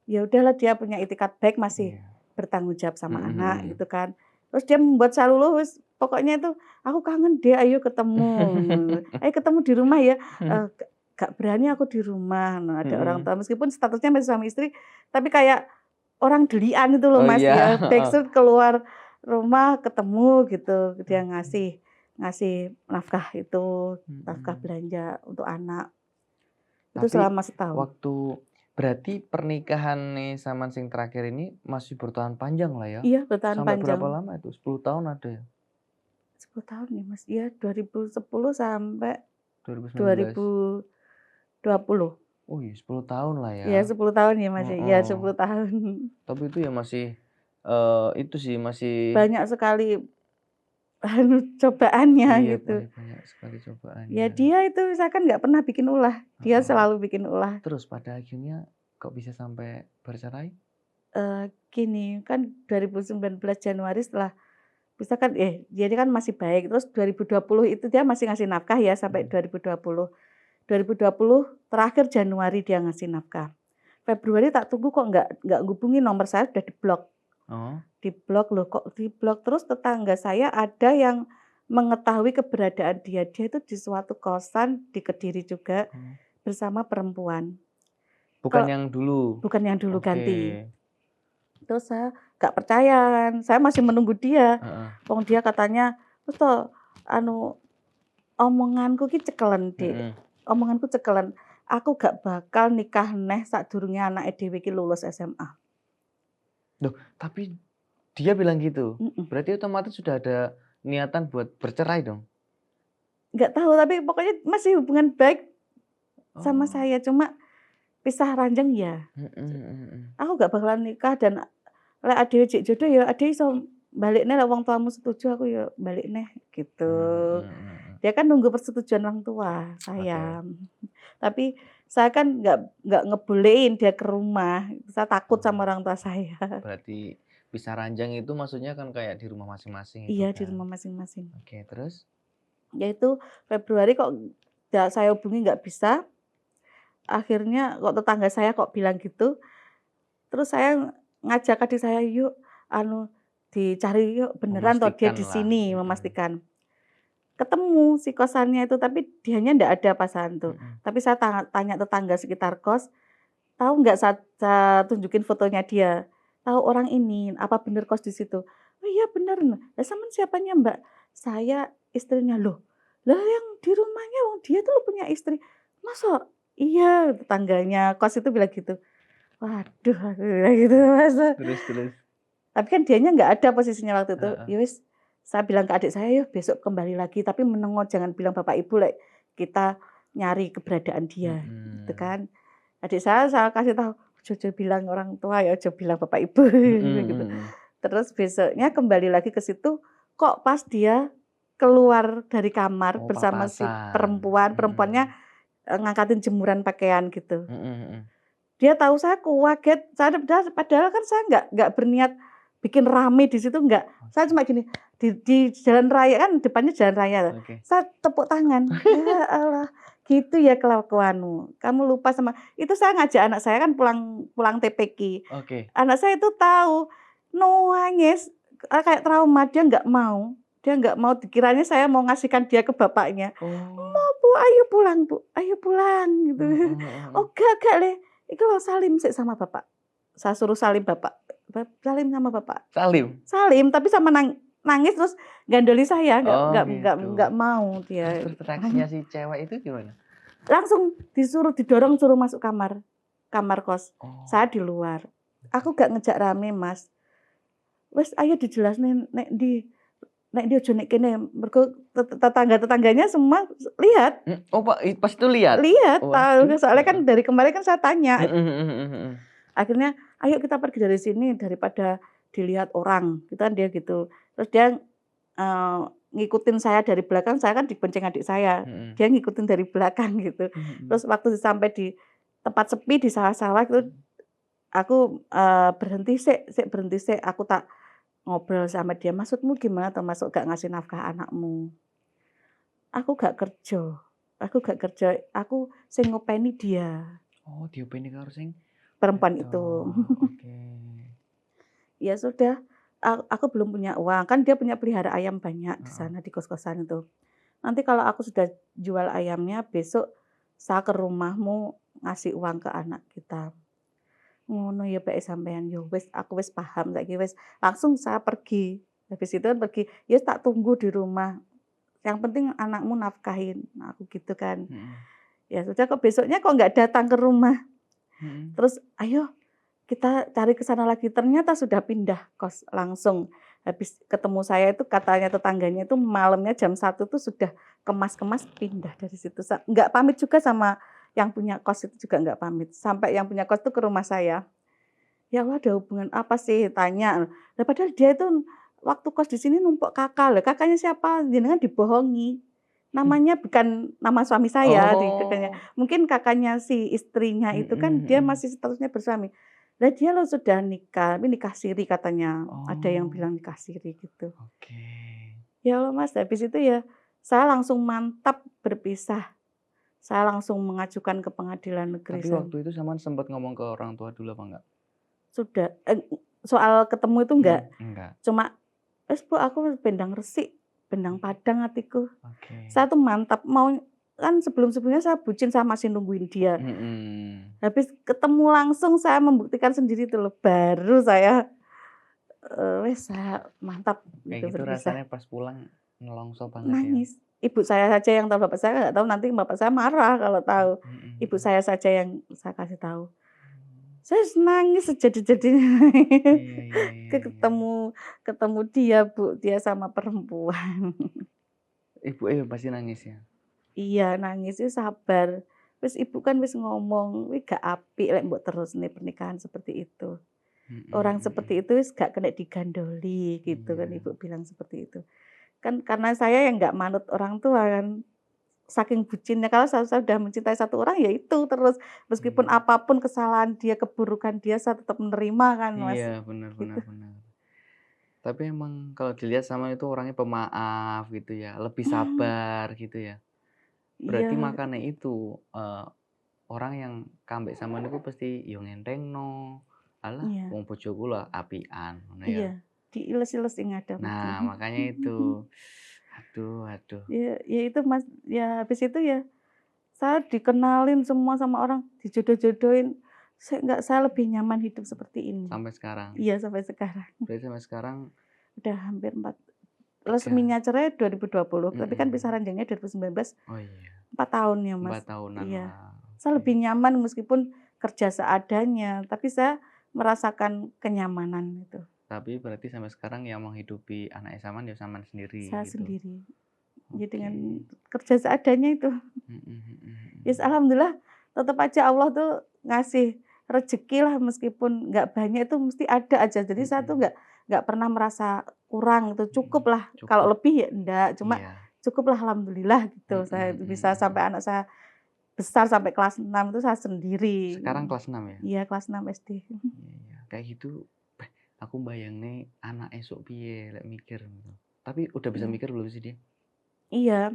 ya udahlah dia punya itikad baik masih Iya. bertanggung jawab sama Mhm anak mhm. gitu kan. Terus dia membuat saya luluh wis pokoknya itu, "Aku kangen deh, ayo ketemu, ayo ketemu di rumah ya." Gak berani aku di rumah, nah ada orang Mhm. tua meskipun statusnya masih suami istri, tapi kayak orang delian itu loh Oh, Mas iya, ya, heeh. backstreet keluar rumah ketemu gitu, dia Oke. ngasih ngasih nafkah itu, nafkah Mhm. belanja untuk anak, itu Tapi selama setahun. waktu berarti pernikahan nih sama sing terakhir ini masih bertahan panjang lah ya? Iya bertahan Sampai panjang, berapa lama itu? 10 tahun ada ya? 10 tahun ya Mas, iya 2010 sampai 2019? 2020. Oh iya 10 tahun lah ya? Iya 10 tahun ya Mas ya, iya Heeh. 10 tahun. Tapi itu ya masih, itu sih masih Banyak sekali cobaannya iya gitu. masih banyak sekali Ya cobaannya. dia itu misalkan nggak pernah bikin ulah, dia Heeh. selalu bikin ulah. Terus pada akhirnya kok bisa sampai bercerai? Gini, kan 2019 Januari setelah misalkan dia kan masih baik, terus 2020 itu dia masih ngasih nafkah ya sampai 2020. 2020 terakhir Januari dia ngasih nafkah. Februari tak tunggu kok nggak ngubungi, nomor saya udah diblok. Oh. Diblok, loh kok diblok, terus tetangga saya ada yang mengetahui keberadaan dia. Dia itu di suatu kosan di Kediri juga bersama perempuan. Bukan Kalau yang dulu. bukan yang dulu Oke. ganti. Terus saya nggak percaya kan, saya masih menunggu dia. Heeh. Wong dia katanya, terus toh anu omonganku ki cekelen, Dik. Omonganku cekelen. Aku gak bakal nikah neh sadurunge anake dhewe ki lulus SMA. Loh, tapi dia bilang gitu. Mhm. Berarti otomatis sudah ada niatan buat bercerai dong? Nggak tahu, tapi pokoknya masih hubungan baik sama Oh. saya, cuma pisah ranjang ya. Aku gak bakalan nikah dan lek adewe jek jodoh ya ade iso balikne lek wong tuamu setuju aku ya balik neh gitu. Dia kan nunggu persetujuan orang tua saya. Tapi saya kan nggak ngebolehin dia ke rumah. Saya takut sama orang tua saya. Berarti pisah ranjang itu maksudnya kan kayak di rumah masing-masing itu Iya, kan? di rumah masing-masing. Oke, terus? Ya itu Februari kok saya hubungi nggak bisa. Akhirnya kok tetangga saya kok bilang gitu. Terus saya ngajak adik saya, "Yuk dicari yuk beneran toh dia di sini," memastikan. Ketemu si kosannya itu, tapi dianya ndak ada pas tuh. Tapi saya tanya tetangga sekitar kos, "Tahu nggak saya tunjukin fotonya dia, tahu orang ini, apa bener kos di situ?" "Oh iya bener." "Lah sampean siapanya Mbak?" "Saya istrinya." "Loh, lah yang di rumahnya wong dia tuh punya istri." "Masa?" "Iya," tetangganya kos itu bilang gitu. Waduh, aku bilang gitu Mas. Terus? Tapi kan dianya nggak ada posisinya waktu itu. Ya wis, saya bilang ke adik saya, "Yuk besok kembali lagi, tapi menengo jangan bilang bapak ibu lek kita nyari keberadaan dia." Gitu kan. Adik saya kasih tahu, "Jojo bilang orang tua ya, aja bilang bapak ibu." Gitu. Terus besoknya kembali lagi ke situ, kok pas dia keluar dari kamar bersama si perempuannya ngangkatin jemuran pakaian gitu. Dia tahu saya kaget, padahal kan saya nggak berniat bikin rame di situ, enggak. Saya cuma gini, di jalan raya kan depannya jalan raya. Saya tepuk tangan. Ya Allah, gitu ya kelakuanmu. Kamu lupa sama itu. Saya ngajak anak saya kan pulang TPQ. Anak saya itu tahu, nangis kayak trauma, dia nggak mau. Dia nggak mau, dikiranya saya mau ngasihkan dia ke bapaknya. "Mau Bu, ayo pulang Bu, ayo pulang." Gitu. "Oh gak Le. Iki lo salim sih sama bapak." Saya suruh salim bapak. Salim sama bapak. Salim, tapi sama nangis terus gandoli saya, nggak mau dia. Terus reaksinya si cewek itu gimana? Langsung didorong suruh masuk kamar kos. Saya di luar. Aku gak ngejak rame Mas. Wes ayo dijelasin nek di ojo nek kene, mergo tetangga-tetangganya semua lihat. Oh, Pak, pas itu lihat? Lihat, tahu. Soalnya kan dari kemarin kan saya tanya. Akhirnya, "Ayo kita pergi dari sini daripada dilihat orang." Gitu kan dia gitu. Terus dia ngikutin saya dari belakang, saya kan dibonceng adik saya. Dia ngikutin dari belakang gitu. Terus waktu sampai di tempat sepi di sawah-sawah itu aku berhenti sik, aku tak ngobrol sama dia, "Maksudmu gimana termasuk gak ngasih nafkah anakmu?" "Aku gak kerja, aku sing ngopeni dia." Oh, diopeni karo sing perempuan itu. Ya sudah, aku belum punya uang, kan dia punya pelihara ayam banyak di sana di kos-kosan itu. "Nanti kalau aku sudah jual ayamnya, besok saya ke rumahmu ngasih uang ke anak kita." "Ngono ya Pak sampean." "Ya wis, aku wis paham saiki wis." Langsung saya pergi. Habis itu kan pergi, "Ya tak tunggu di rumah. Yang penting anakmu nafkahin." Nah, aku gitu kan. Ya sudah, kok besoknya kok nggak datang ke rumah. Terus, "Ayo kita cari ke sana lagi." Ternyata sudah pindah kos langsung. Habis ketemu saya itu katanya tetangganya itu malamnya jam 1 tuh sudah kemas-kemas pindah dari situ. Nggak pamit juga sama yang punya kos itu, juga nggak pamit. Sampai yang punya kos itu ke rumah saya. "Ya Allah, ada hubungan apa sih?" Tanya. Lah padahal dia itu waktu kos di sini numpuk kakak. Lah kakaknya siapa? Jenengan dibohongi. Namanya bukan nama suami saya di kakaknya. Mungkin kakaknya si istrinya itu kan dia masih statusnya bersuami. Lah dia loh sudah nikah, tapi nikah siri katanya, ada yang Oh, bilang nikah siri gitu. oke. Ya Allah Mas, habis itu ya saya langsung mantap berpisah, saya langsung mengajukan ke pengadilan negeri Tapi saya. waktu itu sampean sempat ngomong ke orang tua dulu apa enggak? Sudah soal ketemu itu enggak, Enggak. cuma, "Wes Bu aku bendang resik, bendang padang atiku." Oke. Saya tuh mantap mau kan sebelum-sebelumnya saya bucin, saya masih nungguin dia. Mhm. Habis ketemu langsung saya membuktikan sendiri itu loh, baru saya, wes saya mantap Kayak gitu gitu berpisah. rasanya pas pulang nelongso banget ya? Nangis. Ibu saya saja yang tahu, bapak saya nggak tahu, nanti bapak saya marah kalau tahu. Mhm Ibu mhm. saya saja yang saya kasih tahu. Mmm. Saya nangis sejadi-jadinya Iya iya iya iya. ketemu ketemu dia, Bu, dia sama perempuan. Ibuke pasti nangis ya? Iya, nangis, "Wis sabar, wis Ibu kan wis ngomong, kuwi gak apik lek mbok terusne pernikahan seperti itu. Orang Mhm seperti mhm. itu wis gak kena digandoli," gitu kan Iya. Ibu bilang seperti itu. Kan karena saya yang nggak manut orang tua kan, saking bucinnya kalau saya udah mencintai satu orang ya itu terus, meskipun Iya. apapun kesalahan dia, keburukan dia, saya tetap menerima kan Mas, Iya, bener bener gitu. bener. Tapi emang kalau dilihat sama itu orangnya pemaaf gitu ya, lebih Mmm, sabar gitu ya. Berarti iya makanya itu, orang yang kambek sampean niku pasti yo ngentengno, "Alah iya wong bojoku lho apikan," ngono ya. iya, diiles-iles sing ngadep iki. Nah, makanya itu. Aduh aduh. Ya itu Mas, ya habis itu ya saya dikenalin semua sama orang, dijodoh-jodohin, saya lebih nyaman hidup seperti ini. Sampai sekarang. Iya sampai sekarang, Berarti sampai sekarang udah hampir 4 3 resminya cerai 2020, tapi kan pisah mhm. ranjangnya 2019, Oh iya, 4 tahun ya, 4 Mas. tahunan, Iya. wah, Saya oke. lebih nyaman meskipun kerja seadanya, tapi saya merasakan kenyamanan itu, Tapi berarti sampai sekarang yang menghidupi anaknya sampean ya sampean sendiri saya gitu? sendiri. Ya Oke. dengan kerja seadanya itu. Mhm mhm Yes, mhm. alhamdulillah tetap aja Allah tuh ngasih rezeki lah meskipun nggak banyak itu mesti ada aja. Jadi saya tuh Mhm nggak pernah merasa kurang itu, mhm. cukup lah. Kalau Cukup, lebih ya enggak, cuma iya. cukup lah alhamdulillah gitu. Mhm Saya mhm bisa sampai mhm. anak saya besar sampai kelas 6 itu saya sendiri. Sekarang kelas 6 ya? Iya kelas 6 SD. Iya iya. Kayak gitu, aku mbayangne anak esuk piye lek mikir gitu. Tapi udah bisa Iya. mikir belum sih dia? Iya,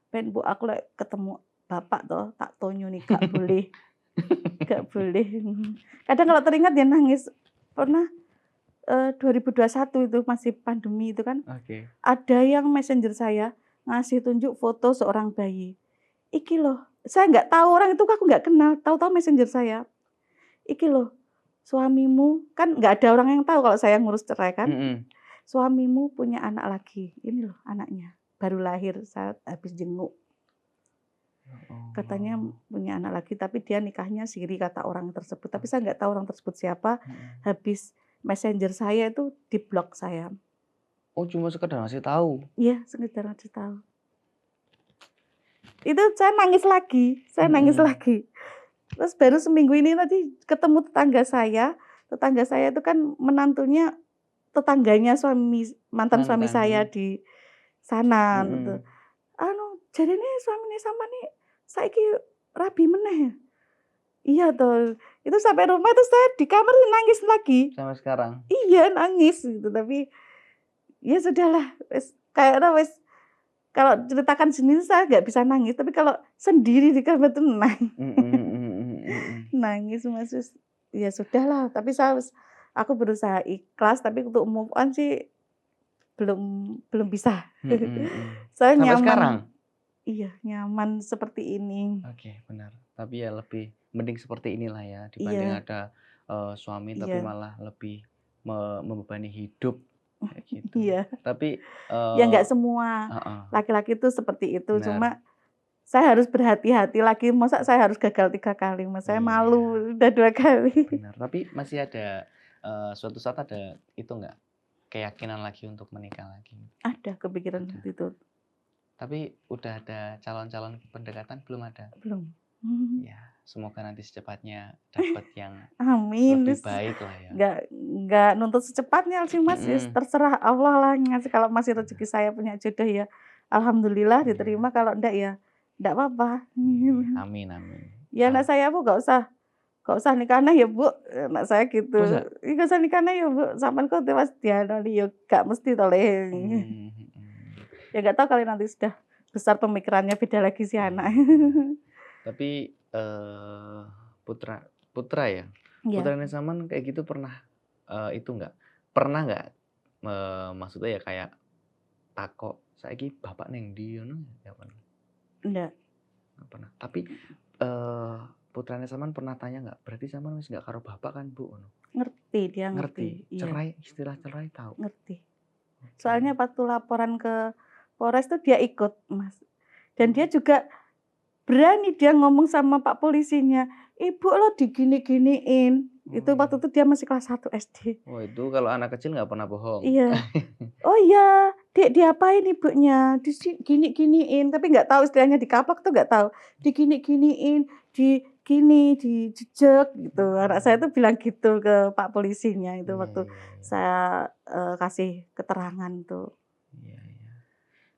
ben Bu aku lek ketemu bapak toh tak tonyoni gak boleh, gak boleh. Kadang kalau teringat ya nangis. Pernah 2021 itu masih pandemi itu kan, Oke. ada yang messenger saya ngasih tunjuk foto seorang bayi. "Iki loh," saya nggak tahu orang itu, aku nggak kenal, tahu-tahu messenger saya, "Iki loh, suamimu," kan nggak ada orang yang tahu kalau saya ngurus cerai kan, Mhm. "Suamimu punya anak lagi, ini loh anaknya, baru lahir saat habis jenguk." Ya Katanya Allah. punya anak lagi, tapi dia nikahnya siri kata orang tersebut, tapi saya nggak tahu orang tersebut siapa. Mhm. Habis messenger saya itu diblok saya. Oh, cuma sekedar ngasih tahu? Iya, sekedar ngasih tahu. Itu saya nangis Mhm. lagi. Terus baru seminggu ini tadi ketemu tetangga saya itu kan menantunya tetangganya mantan suami Mantan, saya mhm. di sana gitu. Mhm. "Anu, jarine suamine sampean iki saiki rabi meneh ya?" Iya toh, itu sampai rumah terus saya di kamar nangis lagi. Sampai sekarang? Iya nangis gitu, tapi ya sudahlah wis kayaknya wis kalau ceritakan sendiri saya nggak bisa nangis, tapi kalau sendiri di kamar tuh Mhm mhm mhm mhm. nangis Mas, ya sudahlah, tapi aku berusaha ikhlas, tapi untuk move on sih belum belum bisa. Mhm mhm. Saya Sampai nyaman sekarang? iya, nyaman seperti ini. Oke, benar. Tapi ya lebih mending seperti inilah ya, dibanding Iya ada, suami tapi iya malah lebih membebani hidup, kayak gitu. iya. Tapi, Ya nggak semua heeh, laki-laki itu seperti itu, benar. cuma saya harus berhati-hati lagi, masa saya harus gagal 3 kali Mas, saya Iya, malu udah 2 kali. benar. Tapi masih ada, suatu saat ada itu enggak, keyakinan lagi untuk menikah lagi? Ada kepikiran Ada. seperti itu, Tapi udah ada calon-calon pendekatan belum ada? belum. Ya, semoga nanti secepatnya dapat yang Amin, lebih baik lah ya. nggak nuntut secepatnya sih Mas, ya Mhm, terserah Allah lah yang ngasih, kalau masih rezeki benar. saya punya jodoh ya alhamdulillah Iya diterima, kalau enggak ya enggak apa-apa. iya, amin amin. Ya anak saya aku nggak usah "Nggak usah nikah neh ya, Bu," anak saya gitu. Masa? "Ih, nggak usah nikah neh ya, Bu, sampean kok tewas dianoni." Ya gak mesti to, Le. Mmm, mhm. Ya nggak tahu kali nanti sudah besar pemikirannya beda lagi si Iya anak. iya iya. Tapi, putra putra ya? Iya, Putranya Saman kayak gitu pernah, itu nggak, pernah nggak, maksudnya ya kayak takok, "Saiki bapak ning ndi?" Ngono nggak pernah? enggak, Nggak pernah. Tapi, eee, putranya Saman pernah tanya nggak, "Berarti Saman wis nggak karo bapak kan, Bu?" Ngono. ngerti, dia ngerti, Ngerti? iya, Cerai, istilah cerai tahu? ngerti. Oke. Soalnya waktu laporan ke Polres tuh dia ikut, Mas, dan dia Oh. juga berani dia ngomong sama Pak polisinya, "Ibu lo digini-giniin." Oh, Itu waktu iya. itu dia masih kelas 1 SD. Oh, itu kalau anak kecil nggak pernah bohong. Iya. "Oh iya, Dek diapain ibunya? Gini-giniin." Tapi nggak tahu istilahnya dikaplok tuh nggak tahu. Digini-giniin, dijejek gitu. Anak saya Mhm. tuh bilang gitu ke Pak polisinya itu Iya waktu iya iya. saya, kasih keterangan tuh. Iya iya.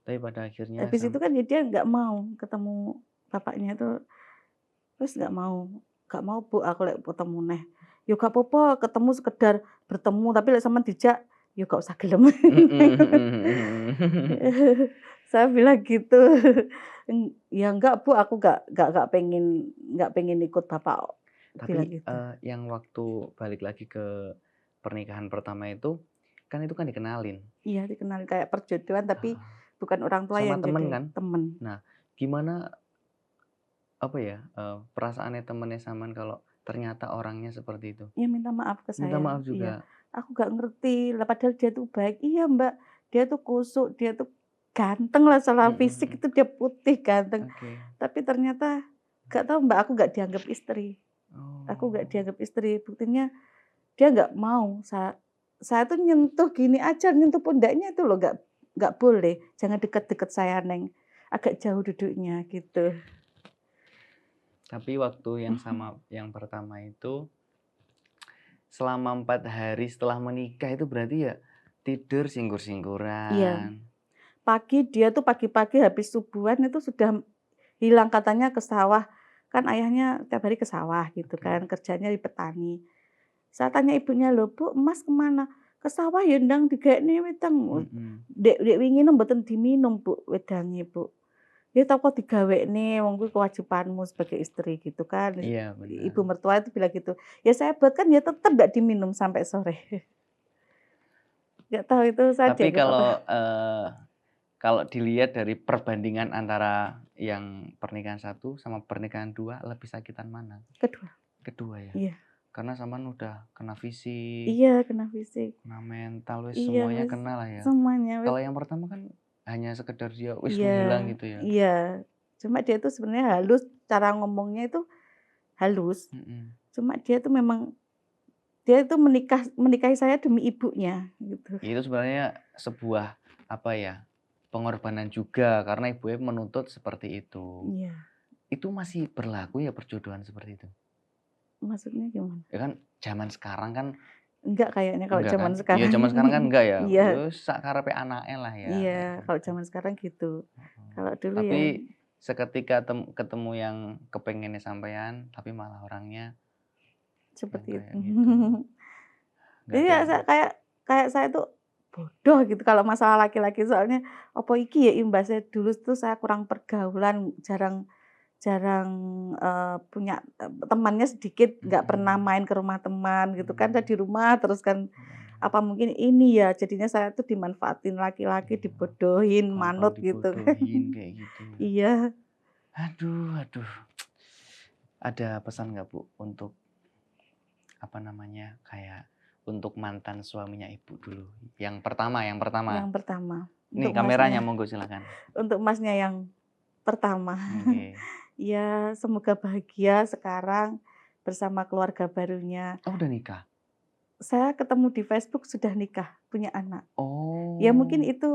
Tapi pada akhirnya Habis itu kan ya dia nggak mau ketemu bapaknya itu, terus "Nggak mau Bu aku lek ketemu neh." "Ya gak apa-apa ketemu sekedar bertemu, tapi lek sampean dijak, ya gak usah gelem." mhm mhm mhm. Saya bilang gitu. "Ya enggak Bu, aku nggak pengen ikut Bapak," bilang Tapi, gitu. yang waktu balik lagi ke pernikahan pertama itu kan dikenalin, Iya dikenal kayak perjodohan tapi heeh, bukan orang tua sama yang temen jodohin, kan? temen. Nah, gimana, apa ya, perasaannya temennya Saman kalau ternyata orangnya seperti itu? Ya minta maaf ke Minta saya, maaf iya. juga? "Aku nggak ngerti, lah padahal dia tuh baik." "Iya Mbak, dia tuh kusuk, dia tuh ganteng lah secara Mhm fisik mhm. itu dia putih, ganteng." Oke. Tapi ternyata nggak tahu Mbak, aku nggak dianggap istri. Aku nggak Oh. dianggap istri, buktinya dia nggak mau. Saya tuh nyentuh gini aja, nyentuh pundaknya itu loh nggak boleh, "Jangan deket-deket saya Neng, agak jauh duduknya," gitu. Tapi waktu yang sama yang pertama itu, selama 4 hari setelah menikah itu berarti ya tidur Iya, singgur-singguran? dia tuh pagi-pagi habis subuhan itu sudah hilang katanya ke sawah, kan ayahnya tiap hari ke sawah gitu Oke. kan, kerjanya di petani. Saya tanya ibunya, "Lho Bu, Mas kemana?" "Ke sawah ya ndang digekne wedang." Mhm. Dek wingi mboten diminum Bu, wedange Bu." "Ya ta kok digawekne, wong kuwi kewajibanmu sebagai istri," gitu kan. Iya benar. Ibu mertua itu bilang gitu. Ya saya buatkan ya tetep nggak diminum sampai sore. Nggak tahu itu saya Tapi dianggap apa, kalau dilihat dari perbandingan antara yang pernikahan satu sama pernikahan 2 lebih sakitan mana? kedua. Kedua ya? Iya, Karena Saman udah kena fisik, iya kena fisik. kena mental, wis Iya semuanya wis, kena lah ya. semuanya wis. Kalau yang pertama kan hanya sekedar dia wis Iya, menghilang gitu ya? iya. Cuma dia itu sebenarnya halus, cara ngomongnya itu halus. Mhm. Cuma dia itu menikahi saya demi ibunya, gitu. Itu sebenarnya sebuah, apa ya, pengorbanan juga karena ibunya menuntut seperti itu. Iya, Itu masih berlaku ya perjodohan seperti itu? maksudnya gimana? Ya kan zaman sekarang kan Enggak kayaknya kalau enggak kan? zaman Iya sekarang. zaman sekarang kan enggak ya? Iya, Ya wis sakkarepe anake lah ya, iya, kayak kalau gitu. zaman sekarang gitu. Heeh. Kalau dulu ya Tapi seketika ketemu yang kepengennya sampean, tapi malah orangnya yang seperti itu. kayak gitu, nggak Jadi ada ya kayak kayak saya tuh bodoh gitu kalau masalah laki-laki, soalnya apa iki ya imbasnya dulu tuh saya kurang pergaulan, jarang jarang, punya, temannya sedikit, nggak pernah mhm, main ke rumah teman gitu kan, saya mmm, di rumah terus kan. iya iya Apa mungkin ini ya, jadinya saya tuh dimanfaatin laki-laki, iya, dibodohin, gampang manut gitu kan. dibodohin kayak gitu ya. Iya, Aduh aduh, ada pesan nggak Bu untuk, apa namanya, kayak untuk mantan suaminya Ibu dulu? Yang pertama yang pertama. yang pertama, Nih untuk kameranya Masnya monggo silakan. untuk Masnya yang pertama. Oke. Ya semoga bahagia sekarang bersama keluarga barunya. Oh udah nikah? Saya ketemu di Facebook sudah nikah, punya anak. Ya mungkin Oh, itu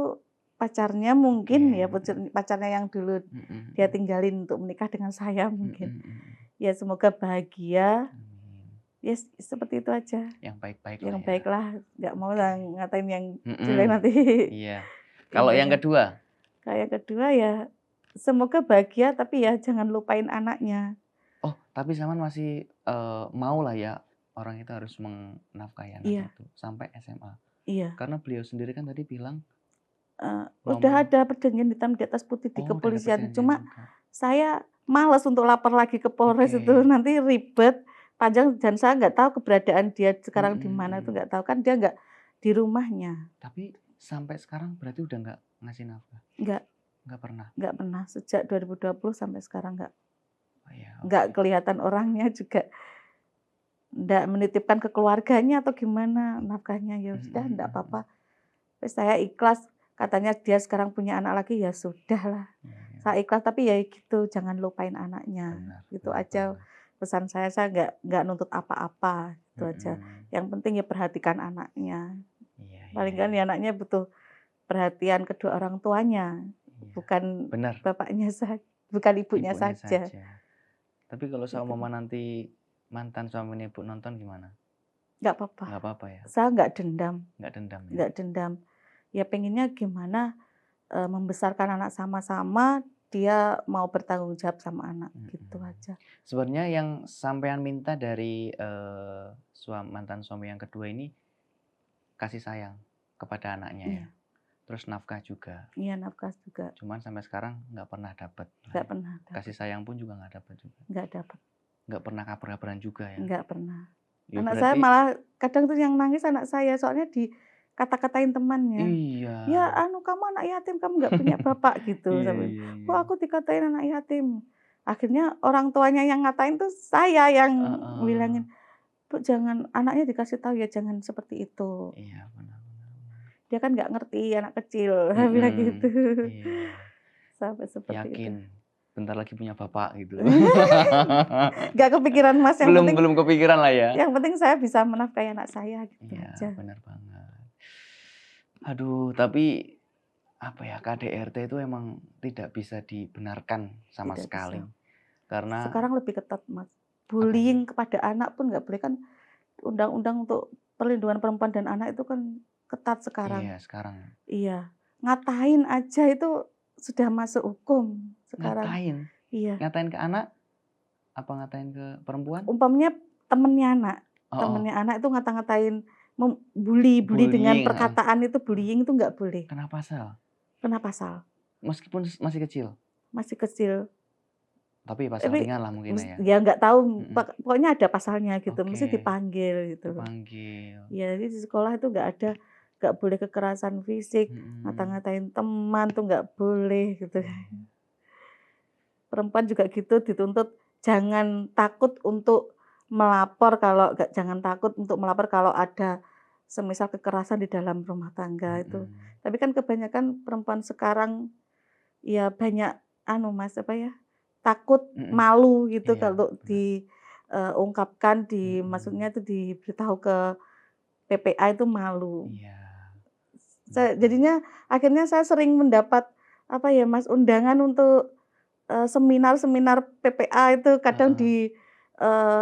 pacarnya mungkin ya, oke. pacarnya yang dulu Mhm dia mhm. tinggalin untuk menikah dengan saya Mhm mungkin. mhm. Ya semoga bahagia, Amin. ya seperti itu aja. Yang baik-baik lah Yang ya. baiklah, nggak mau Oke. lah ngatain yang jelek Mhm. nanti. Iya. Kalau yang Imbasnya. kedua? Kayak kedua ya, semoga bahagia tapi ya jangan lupain anaknya. Oh, tapi Saman masih mau lah ya orang itu harus menafkahi Iya, anaknya itu sampai SMA. iya. Karena beliau sendiri kan tadi bilang Udah ngomong, ada perjanjian hitam di atas putih di oh udah ada kepolisian, perjanjian cuma juga. saya males untuk lapor lagi ke Polres itu, Oke. nanti ribet, panjang dan saya nggak tahu keberadaan dia sekarang di mana itu Mm-mm. nggak tahu, kan dia nggak di rumahnya. Tapi sampai sekarang berarti udah nggak ngasih nafkah? Nggak Nggak pernah. nggak pernah, sejak 2020 sampai sekarang Oh ya, nggak oke. kelihatan orangnya juga, nggak menitipkan ke keluarganya atau gimana nafkahnya, ya sudah nggak apa-apa. Terus saya ikhlas, katanya dia sekarang punya anak lagi, ya sudah lah. Iya, iya. Saya ikhlas, tapi ya gitu, jangan lupain anaknya. Benar, Gitu benar aja banget. pesan saya nggak nuntut apa-apa, gitu aja. Mm-mm. Yang penting ya perhatikan anaknya. Iya, iya, Paling kan iya. ya anaknya butuh perhatian kedua orang tuanya, Iya. bukan Benar, bapaknya saja, bukan ibunya ibunya saja. saja. Tapi kalau Gitu. sama mama nanti mantan suaminya ibu nonton gimana? Nggak apa-apa. Nggak apa-apa ya? Saya nggak dendam, Nggak dendam ya? nggak dendam. Ya pengennya gimana membesarkan anak sama-sama, dia mau bertanggung jawab sama anak, gitu Mm-mm. aja. Sebenarnya yang sampean minta dari mantan suami yang kedua ini kasih sayang kepada anaknya ya. Iya, Terus nafkah juga. iya nafkah juga Cuman sampai sekarang nggak pernah dapat. nggak pernah Kasih dapat, sayang pun juga nggak dapat juga. nggak dapat, Nggak pernah kabar-kabaran juga ya. nggak pernah. Ya Anak saya berarti malah kadang tuh yang nangis anak saya, soalnya dikata-katain temannya. iya. Ya anu kamu anak yatim, kamu nggak punya bapak gitu. Iya, Sampai, iya, kok iya. aku dikatain anak yatim. Akhirnya orang tuanya yang ngatain tuh saya yang Heeh. bilangin, Bu jangan, anaknya dikasih tahu ya jangan seperti itu. Iya, benar, benar. Dia kan nggak ngerti, anak kecil, saya bilang Mm-mm. gitu. Iya. Sampai seperti itu. Yakin bentar lagi punya bapak gitu. Nggak kepikiran Mas, belum kepikiran lah ya. yang penting saya bisa menafkahi anak saya gitu Iya, aja. benar banget. Aduh, tapi apa ya, KDRT itu emang tidak bisa dibenarkan sama Tidak sekali. bisa. Karena Sekarang lebih ketat Mas. apa itu? Bullying kepada anak pun nggak boleh, kan undang-undang untuk perlindungan perempuan dan anak itu kan ketat sekarang. Iya, sekarang. Iya. Ngatain aja itu sudah masuk hukum sekarang. Ngatain? Iya. Ngatain ke anak? Apa ngatain ke perempuan? Umpamanya temennya anak. Oh, Temennya anak itu ngata-ngatain, bully dengan bullying. perkataan itu, bullying itu nggak boleh. Kena pasal. Kena pasal. Meskipun masih kecil. Masih kecil. Tapi pasal Tapi ringan lah mungkin ya. ya nggak tahu, Mm-mm. pokoknya ada pasalnya gitu, mesti Oke. dipanggil gitu. Dipanggil. Ya, jadi di sekolah itu nggak boleh kekerasan fisik, ngata-ngatain teman tuh nggak boleh gitu. Perempuan juga gitu, dituntut jangan takut untuk melapor kalau ada semisal kekerasan di dalam rumah tangga itu. Tapi kan kebanyakan perempuan sekarang ya banyak Mas, apa ya, takut, malu gitu Iya, kalau benar. diungkapkan, maksudnya itu diberitahu ke PPA itu malu. Iya. Jadinya akhirnya saya sering mendapat apa ya Mas, undangan untuk seminar-seminar PPA itu kadang di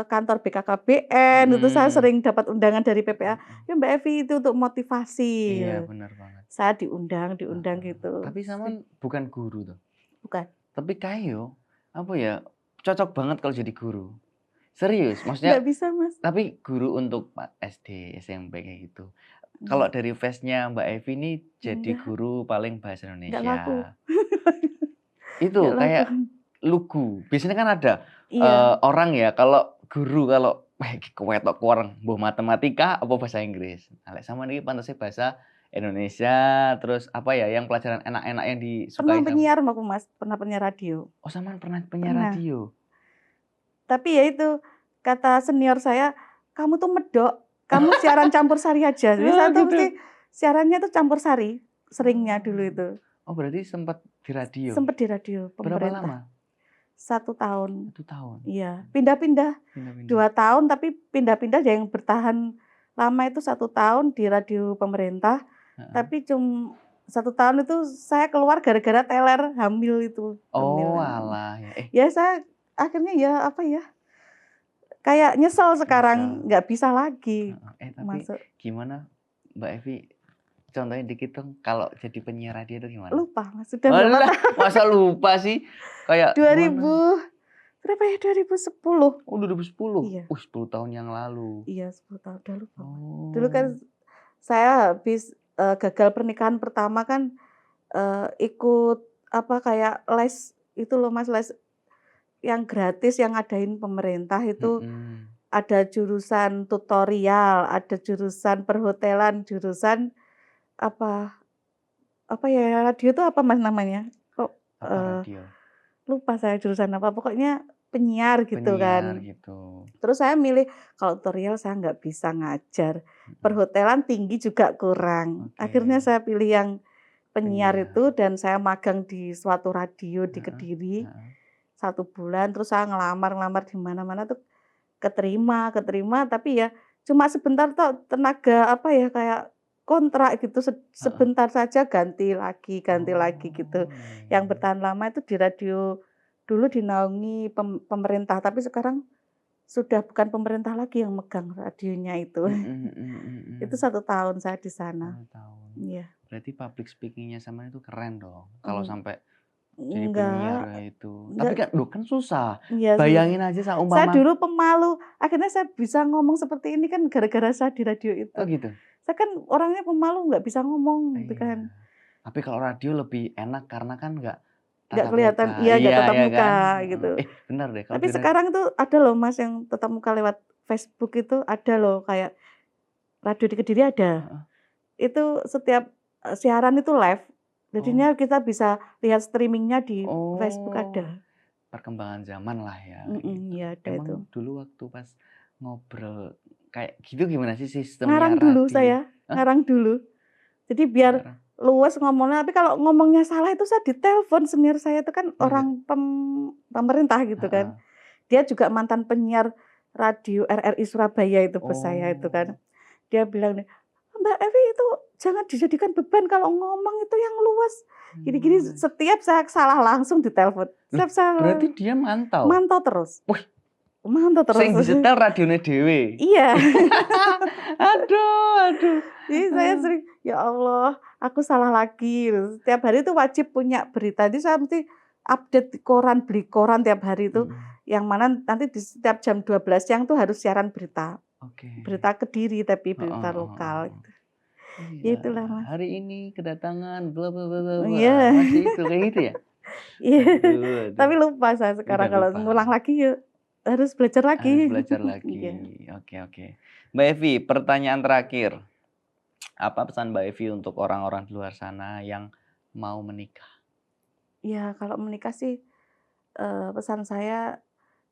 kantor BKKBN itu saya sering dapat undangan dari PPA. Ya Mbak Evi itu untuk motivasi. Iya, benar banget. Saya diundang gitu. Tapi Saman bukan guru tuh. Bukan. Tapi kayo apa ya, cocok banget kalau jadi guru. Serius, maksudnya Nggak bisa Mas. tapi guru untuk SD, SMP kayak gitu. Kalau dari face-nya Mbak Evi ini jadi guru paling bahasa Nggak laku. Indonesia. Itu Nggak laku. kayak lugu. Biasanya kan ada Iya. orang ya, kalau guru kalau kewetok kurang mbuh matematika apa bahasa Inggris. Nah, lek sama niki pantasnya bahasa Indonesia, terus apa ya, yang pelajaran enak-enak yang disukai Pernah penyiar aku Mas, pernah penyiar radio. Oh, Saman pernah penyiar radio. Tapi ya itu, kata senior saya, kamu tuh medok, kamu siaran campur sari aja. Jadi saya tuh mesti siarannya tuh campur sari, seringnya dulu itu. Oh, berarti sempat di radio? Sempat di radio pemerintah. Berapa lama? 1 tahun. 1 tahun? Iya, pindah-pindah. 2 tahun, tapi pindah-pindah, yang bertahan lama itu 1 tahun di radio pemerintah. Tapi cuma 1 tahun itu saya keluar gara-gara teler hamil itu. Oh alah. Ya saya akhirnya ya apa ya, kayak nyesel sekarang, nggak bisa lagi Tapi masuk. gimana Mbak Evi, contohin dikit dong kalau jadi penyiar radio itu gimana? Lupa Mas, sudah berapa tahun? Masa lupa sih? Kayak 2000 berapa ya, 2010. Oh 2010? Iya. 10 tahun yang lalu. Iya 10 tahun, udah lupa, Mas. Oh. Dulu kan saya habis, gagal pernikahan pertama kan, ikut apa, kayak les itu loh Mas, les yang gratis yang ngadain pemerintah itu. Mhm. Ada jurusan tutorial, ada jurusan perhotelan, jurusan apa apa ya, radio itu apa Mas namanya? Kok, Apa radio? lupa saya jurusan apa, pokoknya penyiar gitu Penyiar kan. gitu. Terus saya milih, kalau tutorial saya nggak bisa ngajar, Mhm. perhotelan tinggi juga kurang. Akhirnya Oke. saya pilih yang penyiar Penyiar. itu dan saya magang di suatu radio di Heeh, Kediri, heeh. 1 bulan, terus saya ngelamar-ngelamar di mana-mana tuh keterima, tapi ya cuma sebentar toh, tenaga apa ya, kayak kontrak gitu, Heeh. sebentar saja ganti lagi gitu. Oh, iya iya Yang iya. bertahan lama itu di radio dulu dinaungi pemerintah, tapi sekarang sudah bukan pemerintah lagi yang megang radionya itu. Mhm mhm Itu mhm. 1 tahun saya di sana. 1 tahun. Iya. Berarti public speaking-nya sama itu keren dong, kalau Mmm, sampai jadi penyiar enggak kayak itu. Tapi enggak kan loh kan susah. iya Bayangin aja saya seumpama dulu pemalu, akhirnya saya bisa ngomong seperti ini kan gara-gara saya di radio oh itu. gitu? Saya kan orangnya pemalu, nggak bisa ngomong gitu Iya. kan. Tapi kalau radio lebih enak karena kan nggak Nggak tatap kelihatan muka. iya, nggak Iya tatap iya kan? muka Heeh. gitu. Benar deh kalau Tapi di sekarang tuh ada loh Mas yang tatap muka lewat Facebook itu ada loh, kayak radio di Kediri ada. heeh. Itu setiap, siaran itu live, Oh jadinya kita bisa lihat streaming-nya di Facebook oh, ada. perkembangan zaman lah ya gitu. Iya ada itu. Emang dulu waktu pas ngobrol kayak gitu gimana sih sistemnya Ngarang dulu radio? saya, Hah? ngarang dulu. Jadi biar Ngarang? luwes ngomongnya, tapi kalau ngomongnya salah itu saya ditelepon, senior saya itu kan Masa? orang pemerintah gitu kan. Heeh. Dia juga mantan penyiar radio RRI Surabaya itu bos saya itu kan. Oh. Dia bilang nih, "Mbak Evi itu jangan dijadikan beban kalau ngomong itu yang luwes." Gini-gini Mmm. setiap saya salah langsung ditelepon. Loh, Setiap saya berarti dia mantau? mantau terus Wih, mantau terus. sing disetel radione dhewe? Iya. Aduh aduh. Jadi saya sering, "Ya Allah, aku salah lagi." Setiap hari itu wajib punya berita. Jadi saya mesti update di koran, beli koran tiap hari itu, Mhm. yang mana nanti di setiap jam 12 siang tuh harus siaran berita. Oke. Berita Kediri tapi Heeh berita heeh heeh. lokal gitu. Ya Iya, itulah, Mas. hari ini kedatangan bla bla bla bla bla, Iya. masih itu kayak gitu ya? Iya. Aduh aduh, Tapi lupa saya udah sekarang kalau lupa, ngulang lagi ya harus belajar harus lagi. belajar Iya. lagi. Oke oke. Mbak Evi, pertanyaan terakhir. Apa pesan Mbak Evi untuk orang-orang di luar sana yang mau menikah? Ya kalau menikah sih, pesan saya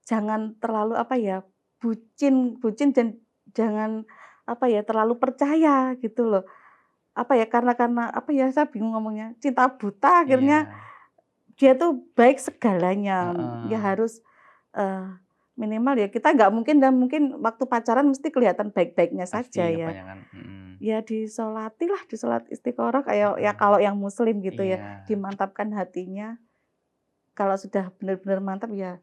jangan terlalu apa ya, bucin bucin dan jangan apa ya, terlalu percaya gitu loh. Apa ya, karena apa ya, saya bingung ngomongnya, cinta buta akhirnya Iya, dia tuh baik segalanya. Ya heeh. harus, eee, minimal ya kita nggak mungkin dan mungkin waktu pacaran mesti kelihatan baik-baiknya Pasti saja ya. kebanyakan Ya disolatilah, disolat istiqoroh kayak ya heeh. kalau yang muslim gitu ya, Iya, dimantapkan hatinya. Kalau sudah benar-benar mantap ya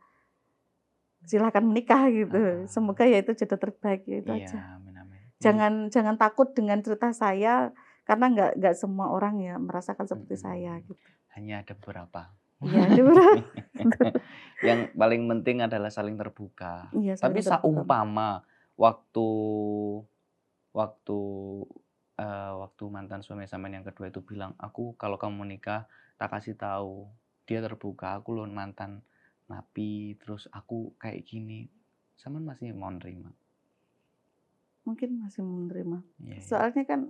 silakan menikah gitu. heeh. Semoga ya itu jodoh terbaik, ya itu Iya, aja. amin amin. Jadi Jangan jangan takut dengan cerita saya, karena nggak semua orang ya merasakan seperti saya mhm, gitu. hanya ada beberapa. Iya, ada beberapa. Yang paling penting adalah saling terbuka. Iya Tapi saling terbuka. saumpama waktu waktu, waktu mantan suami sampean yang kedua itu bilang, "Aku kalau kamu menikah, tak kasih tahu." Dia terbuka, "Aku loh mantan napi, terus aku kayak gini." Sampean masih mau nerima? Mungkin masih menerima. Iya ya. Soalnya kan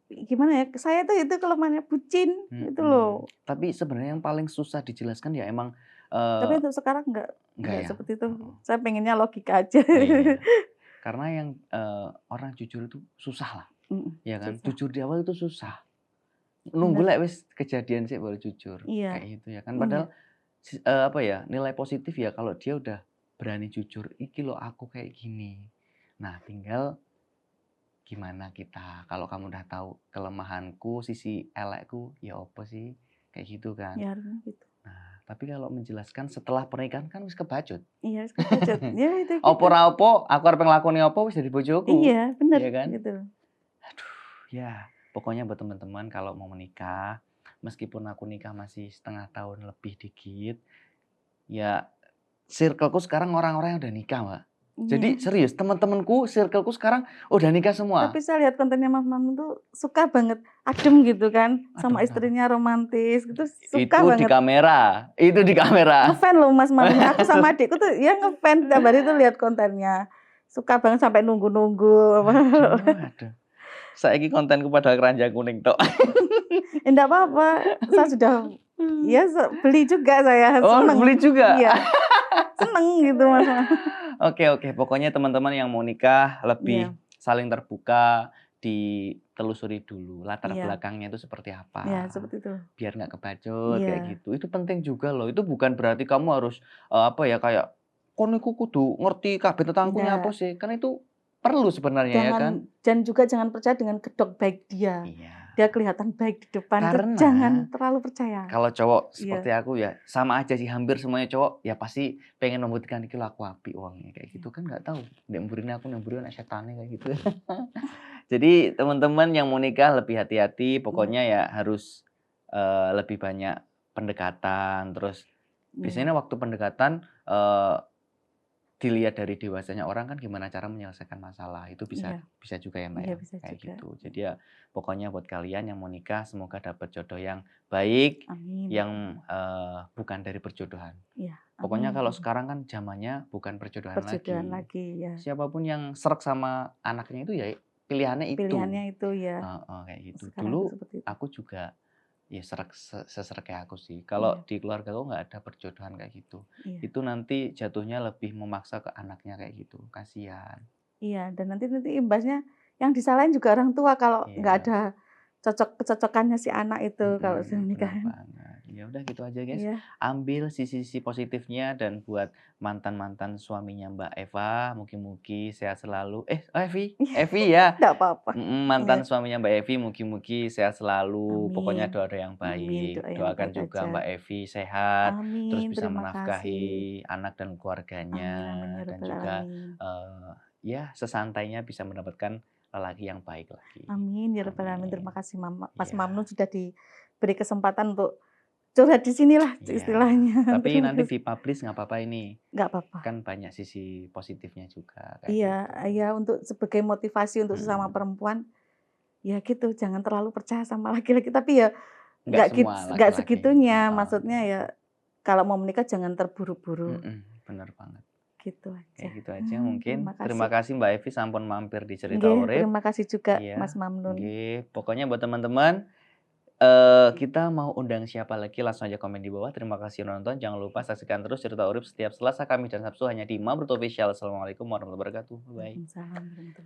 gimana ya, saya tuh itu kelemahannya bucin, itu Mhm. loh. Tapi sebenarnya yang paling susah dijelaskan ya emang, Tapi eee, untuk sekarang enggak nggak ya? seperti itu. Heeh. Saya pengennya logika aja. Oh iya. Karena yang, orang jujur itu susah lah, Mhm, ya kan? susah, Jujur di awal itu susah. Nunggu bener. lek wis kejadian sih baru jujur, Iya, kayak gitu ya kan. iya, Padahal apa ya, nilai positif ya kalau dia udah berani jujur, "Iki loh aku kayak gini." Nah tinggal gimana kita, kalau kamu udah tahu kelemahanku, sisi elekku, ya opo sih, kayak gitu kan. ya harusnya gitu. Nah, tapi kalau menjelaskan setelah pernikahan kan wis kebacut. Iya, wis kebacut. Ya itu Apa gitu. ora apa, aku arep nglakoni apa wis dadi bojoku, Iya, bener, iya kan? gitu. Aduh, ya pokoknya buat teman-teman kalau mau menikah, meskipun aku nikah masih setengah tahun lebih dikit, ya circleku sekarang orang-orang yang udah nikah, Mbak. Jadi Iya. serius, teman-temanku, circleku sekarang udah nikah semua. Tapi saya lihat kontennya Mas Mamnu tuh suka banget, adem gitu kan, Adem sama kenapa? istrinya romantis gitu, suka Itu di banget. kamera, itu di kamera. Ngefan loh Mas Mamnu, aku sama adikku tuh ya ngefan tiap hari tuh lihat kontennya. Suka banget sampai nunggu-nunggu. Waduh. Saiki kontenku padahal keranjang kuning tok. Enggak apa-apa, saya sudah ya beli juga saya, Oh, seneng. beli juga? Iya, seneng gitu Mas. Oke, pokoknya teman-teman yang mau nikah lebih Iya. saling terbuka, ditelusuri dulu latar Iya. belakangnya itu seperti apa. Iya, seperti itu. Biar nggak kebajot kayak Iya. gitu. Itu penting juga loh. Itu bukan berarti kamu harus kayak kon niku kudu ngerti kabeh tentangku Enggak. apa sih. Karena itu perlu sebenarnya ya kan. Dan juga jangan percaya dengan kedok baik dia. Iya. Dia kelihatan baik di depan, itu Karena jangan terlalu percaya. Kalau cowok Iya. seperti aku ya sama aja sih, hampir semuanya cowok ya pasti pengen membuktikan iki lho aku apik wonge kayak gitu kan, nggak tahu ndek mburine aku ndek mburine ana setane kayak gitu. Jadi teman-teman yang mau nikah lebih hati-hati, pokoknya ya harus lebih banyak pendekatan. Terus biasanya waktu pendekatan dilihat dari dewasanya orang kan gimana cara menyelesaikan masalah. Itu bisa juga ya Mbak Iya, ya, bisa kayak juga. gitu. Jadi ya pokoknya buat kalian yang mau nikah semoga dapat jodoh yang baik, Amin. yang bukan dari perjodohan. Iya, Pokoknya amin. kalau sekarang kan zamannya bukan perjodohan lagi ya. Siapapun yang srek sama anaknya itu ya pilihannya itu. Pilihannya itu ya. Kayak gitu. Sekarang Dulu seperti itu. aku juga ya sesrek kayak aku sih. Kalau di keluarga aku nggak ada perjodohan kayak gitu. Iya. Itu nanti jatuhnya lebih memaksa ke anaknya kayak gitu. Kasihan. Iya, dan nanti imbasnya yang disalahin juga orang tua kalau nggak ada kecocokannya si anak itu kalau sudah menikah. Ya udah gitu aja guys. Iya. Ambil sisi-sisi positifnya, dan buat mantan-mantan suaminya Mbak Eva, mugi-mugi sehat selalu. Evi ya. Nggak apa-apa. Mantan suaminya Mbak Evi mugi-mugi sehat selalu. Amin. Pokoknya doa yang Amin, baik. doa yang Doakan baik juga aja. Mbak Evi sehat, terus Amin, bisa terima menafkahi kasih. anak dan keluarganya, Amin, ya dan rabbal juga alamin. ya sesantainya bisa mendapatkan lelaki yang baik lagi. Amin, ya rabbal alamin. Terima kasih Mas Iya. Mamnu sudah diberi kesempatan untuk curhat di sinilah istilahnya. Tapi nanti dipublish nggak apa-apa ini. Nggak apa-apa. Kan banyak sisi positifnya juga. Iya, gitu. ya untuk sebagai motivasi untuk sesama perempuan, ya gitu, jangan terlalu percaya sama laki-laki. Tapi ya nggak segitunya. Maksudnya ya kalau mau menikah jangan terburu-buru. Bener banget. Gitu aja. Kayak gitu aja mungkin. Terima kasih Mbak Evi sampun mampir di Cerita Urip. Terima kasih juga Mas Mamnun. Pokoknya buat teman-teman, kita mau undang siapa lagi langsung aja komen di bawah. Terima kasih nonton. Jangan lupa saksikan terus Cerita Urip setiap Selasa, Kamis, dan Sabtu hanya di Mamrut Official. Assalamualaikum warahmatullahi wabarakatuh. Bye. Waalaikumsalam warahmatullahi wabarakatuh.